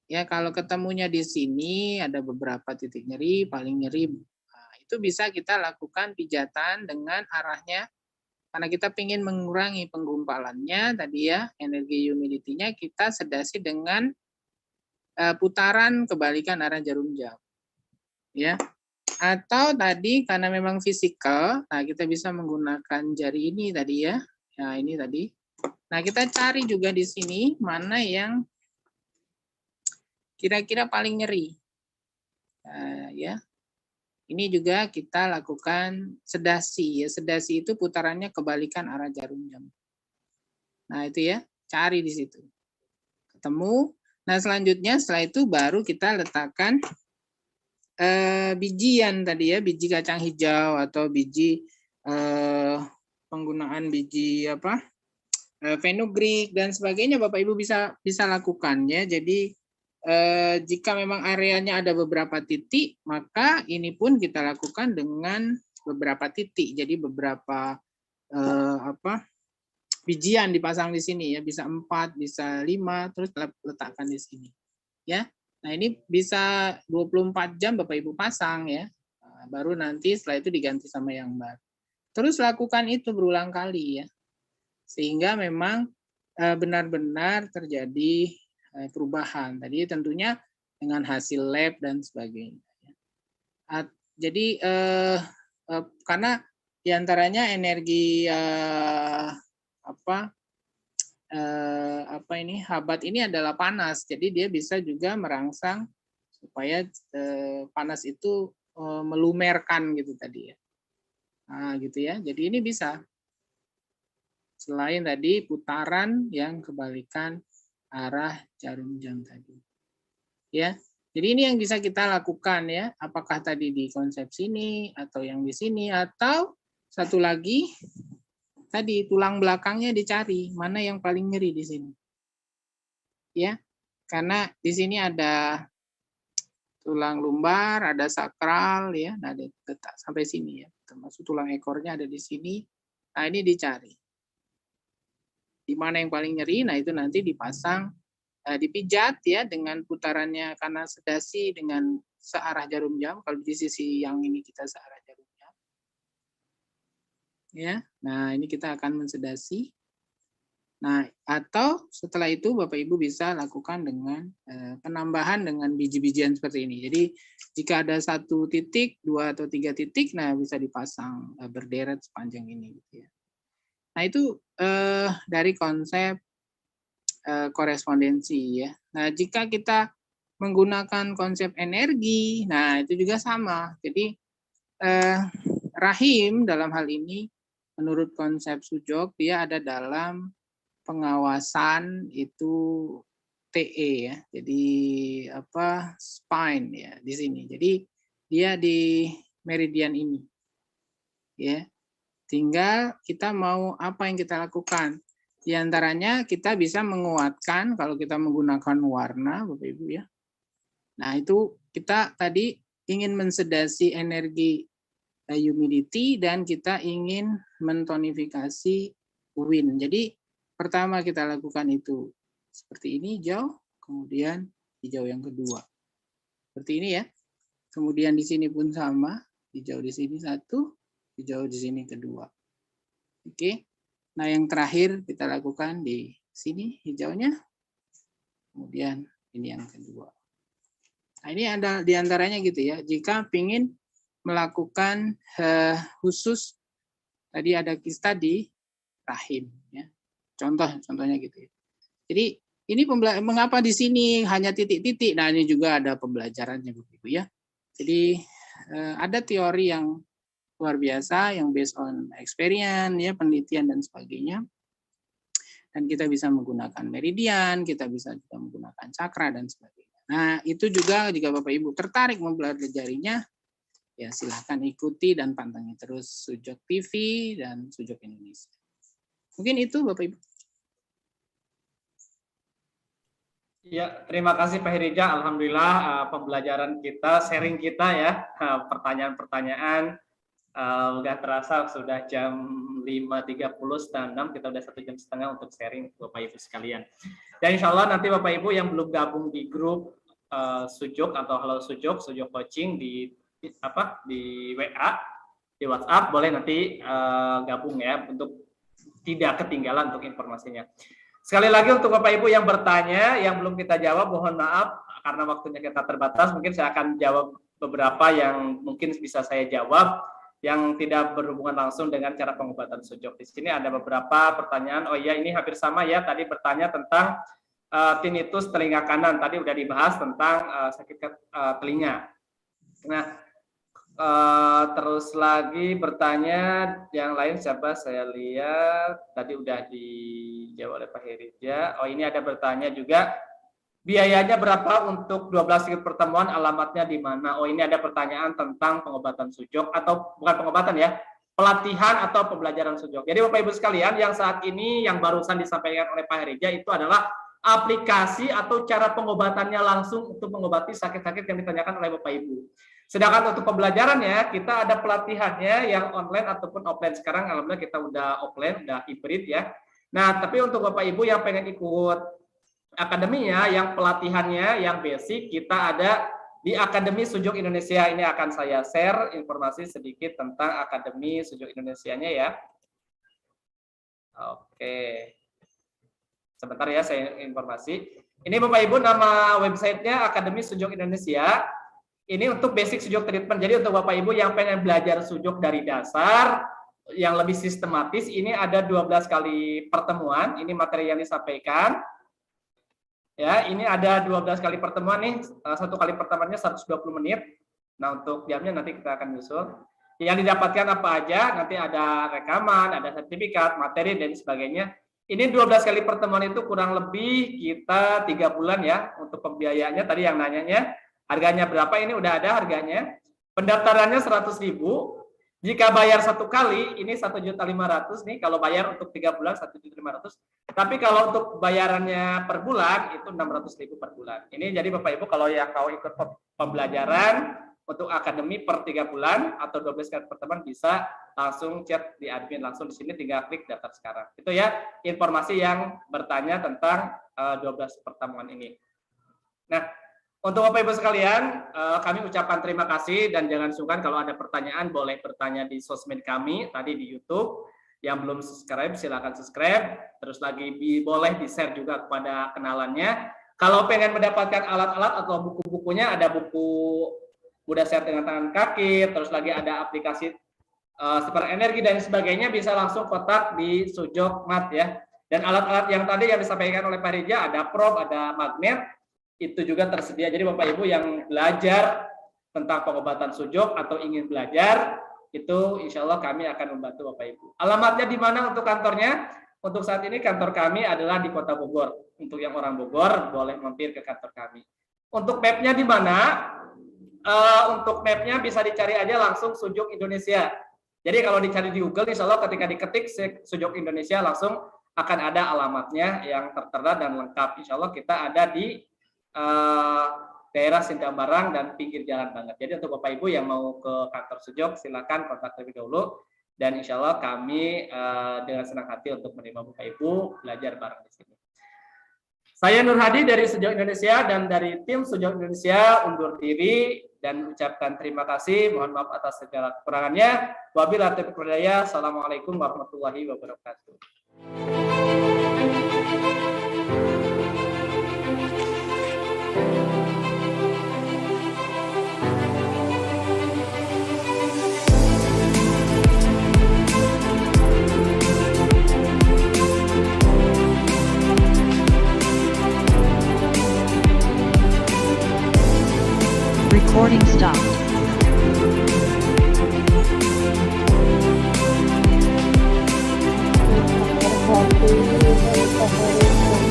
Ya, kalau ketemunya di sini ada beberapa titik nyeri, paling nyeri. Nah, itu bisa kita lakukan pijatan dengan arahnya Karena kita ingin mengurangi penggumpalannya tadi ya, energi humidity-nya kita sedasi dengan putaran kebalikan arah jarum jam. Ya. Atau tadi karena memang fisikal, nah kita bisa menggunakan jari ini tadi ya. Nah, ini tadi. Nah, kita cari juga di sini mana yang kira-kira paling nyeri. Ya. Ini juga kita lakukan sedasi ya. Sedasi itu putarannya kebalikan arah jarum jam. Nah, itu ya, cari di situ. Ketemu. Nah, selanjutnya setelah itu baru kita letakkan bijian tadi ya, biji kacang hijau atau biji penggunaan biji apa? Fenugreek dan sebagainya Bapak Ibu bisa lakukan ya. Jadi jika memang areanya ada beberapa titik, maka ini pun kita lakukan dengan beberapa titik. Jadi beberapa bijian dipasang di sini ya, bisa 4, bisa 5, terus letakkan di sini. Ya. Nah, ini bisa 24 jam Bapak Ibu pasang ya. Nah, baru nanti setelah itu diganti sama yang baru. Terus lakukan itu berulang kali ya. Sehingga memang benar-benar terjadi perubahan. Tadi tentunya dengan hasil lab dan sebagainya. Jadi karena diantaranya energi habat ini adalah panas, jadi dia bisa juga merangsang supaya panas itu melumerkan gitu tadi ya. Nah, gitu ya. Jadi ini bisa selain tadi putaran yang kebalikan arah jarum jam tadi. Ya. Jadi ini yang bisa kita lakukan ya. Apakah tadi di konsep sini atau yang di sini atau satu lagi tadi tulang belakangnya dicari mana yang paling nyeri di sini. Ya. Karena di sini ada tulang lumbar, ada sakral ya, nah letak sampai sini ya. Termasuk tulang ekornya ada di sini. Nah, ini dicari. Di mana yang paling nyeri, nah itu nanti dipasang, dipijat ya dengan putarannya karena sedasi dengan searah jarum jam. Kalau di sisi yang ini kita searah jarum jam. Ya, nah ini kita akan mensedasi. Nah, atau setelah itu Bapak Ibu bisa lakukan dengan penambahan dengan biji-bijian seperti ini. Jadi jika ada 1 titik, 2 atau 3 titik, nah bisa dipasang berderet sepanjang ini. Gitu ya. Nah itu dari konsep korespondensi ya. Nah jika kita menggunakan konsep energi, nah itu juga sama. Jadi rahim dalam hal ini menurut konsep Sujok dia ada dalam pengawasan itu TE ya. Jadi spine ya di sini. Jadi dia di meridian ini. Ya. Tinggal kita mau apa yang kita lakukan. Di antaranya kita bisa menguatkan kalau kita menggunakan warna Bapak Ibu ya. Nah, itu kita tadi ingin mensedasi energi humidity dan kita ingin mentonifikasi wind. Jadi pertama kita lakukan itu seperti ini hijau, kemudian hijau yang kedua. Seperti ini ya. Kemudian di sini pun sama, hijau di sini 1, hijau di sini kedua. Oke. Nah, yang terakhir kita lakukan di sini hijaunya. Kemudian ini yang kedua. Nah, ini ada diantaranya gitu ya. Jika ingin melakukan khusus tadi ada kis tadi rahim ya. Contohnya gitu ya. Jadi ini mengapa di sini hanya titik-titik. Nah, ini juga ada pembelajarannya Ibu ya. Jadi ada teori yang luar biasa yang based on experience ya, penelitian dan sebagainya. Dan kita bisa menggunakan meridian, kita bisa juga menggunakan cakra dan sebagainya. Nah, itu juga jika Bapak Ibu tertarik mempelajarinya, ya silahkan ikuti dan pantengin terus Sujok TV dan Sujok Indonesia. Mungkin itu Bapak Ibu. Ya, terima kasih Pak Hirija. Alhamdulillah pembelajaran kita, sharing kita ya, pertanyaan-pertanyaan udah terasa sudah jam 5.30 setengah 6, kita udah 1,5 jam untuk sharing Bapak Ibu sekalian. Dan insya Allah nanti Bapak Ibu yang belum gabung di grup Sujok atau Halo Sujok Coaching di WA, di WhatsApp, boleh nanti gabung ya untuk tidak ketinggalan untuk informasinya. Sekali lagi untuk Bapak Ibu yang bertanya, yang belum kita jawab, mohon maaf karena waktunya kita terbatas. Mungkin saya akan jawab beberapa yang mungkin bisa saya jawab yang tidak berhubungan langsung dengan cara pengobatan sujok. Di sini ada beberapa pertanyaan. Oh iya, ini hampir sama ya. Tadi bertanya tentang tinnitus telinga kanan. Tadi udah dibahas tentang sakit telinga. Nah, terus lagi bertanya yang lain siapa? Saya lihat tadi udah dijawab oleh Pak Herija. Oh, ini ada bertanya juga. Biayanya berapa untuk 12 ikut pertemuan, alamatnya di mana? Oh, ini ada pertanyaan tentang pengobatan sujok atau bukan pengobatan ya, pelatihan atau pembelajaran sujok. Jadi Bapak Ibu sekalian, yang saat ini yang barusan disampaikan oleh Pak Herija itu adalah aplikasi atau cara pengobatannya langsung untuk mengobati sakit-sakit yang ditanyakan oleh Bapak Ibu. Sedangkan untuk pembelajarannya, kita ada pelatihannya yang online ataupun offline. Sekarang alhamdulillah kita udah offline, udah hybrid ya. Nah, tapi untuk Bapak Ibu yang pengen ikut akademinya, yang pelatihannya, yang basic, kita ada di Akademi Sujok Indonesia. Ini akan saya share informasi sedikit tentang Akademi Sujok Indonesianya ya. Oke. Sebentar ya, saya informasi. Ini Bapak Ibu, nama websitenya Akademi Sujok Indonesia. Ini untuk basic sujok treatment. Jadi untuk Bapak Ibu yang pengen belajar sujok dari dasar, yang lebih sistematis, ini ada 12 kali pertemuan. Ini materi yang disampaikan. Ya, ini ada 12 kali pertemuan nih. Satu kali pertemuannya 120 menit. Nah, untuk jamnya nanti kita akan nyusul. Yang didapatkan apa aja? Nanti ada rekaman, ada sertifikat, materi dan sebagainya. Ini 12 kali pertemuan itu kurang lebih kita 3 bulan ya untuk pembiayaannya. Tadi yang nanyanya harganya berapa? Ini udah ada harganya. Pendaftarannya 100.000. Jika bayar satu kali, ini 1.500.000 nih. Kalau bayar untuk 3 bulan 1.500.000. Tapi kalau untuk bayarannya per bulan itu 600.000 per bulan. Ini jadi Bapak Ibu kalau yang mau ikut pembelajaran untuk akademi per 3 bulan atau 12 kali pertemuan bisa langsung chat di admin langsung di sini, tinggal klik daftar sekarang. Itu ya informasi yang bertanya tentang 12 pertemuan ini. Nah, untuk Bapak Ibu sekalian, kami ucapkan terima kasih dan jangan sungkan kalau ada pertanyaan boleh bertanya di sosmed kami tadi di YouTube. Yang belum subscribe silakan subscribe. Terus lagi boleh di-share juga kepada kenalannya. Kalau pengen mendapatkan alat-alat atau buku-bukunya, ada buku Mudah Sehat dengan Tangan Kaki, terus lagi ada aplikasi Super Energi dan sebagainya, bisa langsung kontak di Sujok Mat ya. Dan alat-alat yang tadi yang disampaikan oleh Pak Rija, ada probe, ada magnet, itu juga tersedia. Jadi Bapak Ibu yang belajar tentang pengobatan sujok atau ingin belajar, itu insya Allah kami akan membantu Bapak Ibu. Alamatnya di mana untuk kantornya? Untuk saat ini kantor kami adalah di Kota Bogor. Untuk yang orang Bogor boleh mampir ke kantor kami. Untuk mapnya di mana? Untuk mapnya bisa dicari aja langsung Sujok Indonesia. Jadi kalau dicari di Google, insya Allah ketika diketik Sujok Indonesia langsung akan ada alamatnya yang tertera dan lengkap. Insya Allah kita ada di daerah Sindambarang dan pinggir jalan banget. Jadi untuk Bapak Ibu yang mau ke kantor Sujok silakan kontak terlebih dahulu dan insya Allah kami dengan senang hati untuk menerima Bapak Ibu belajar bareng di sini. Saya Nur Hadi dari Sujok Indonesia dan dari tim Sujok Indonesia undur diri dan ucapkan terima kasih. Mohon maaf atas segala kekurangannya. Wabillahi taufiq wal hidayah. Assalamualaikum warahmatullahi wabarakatuh. Recording stopped. Terima kasih.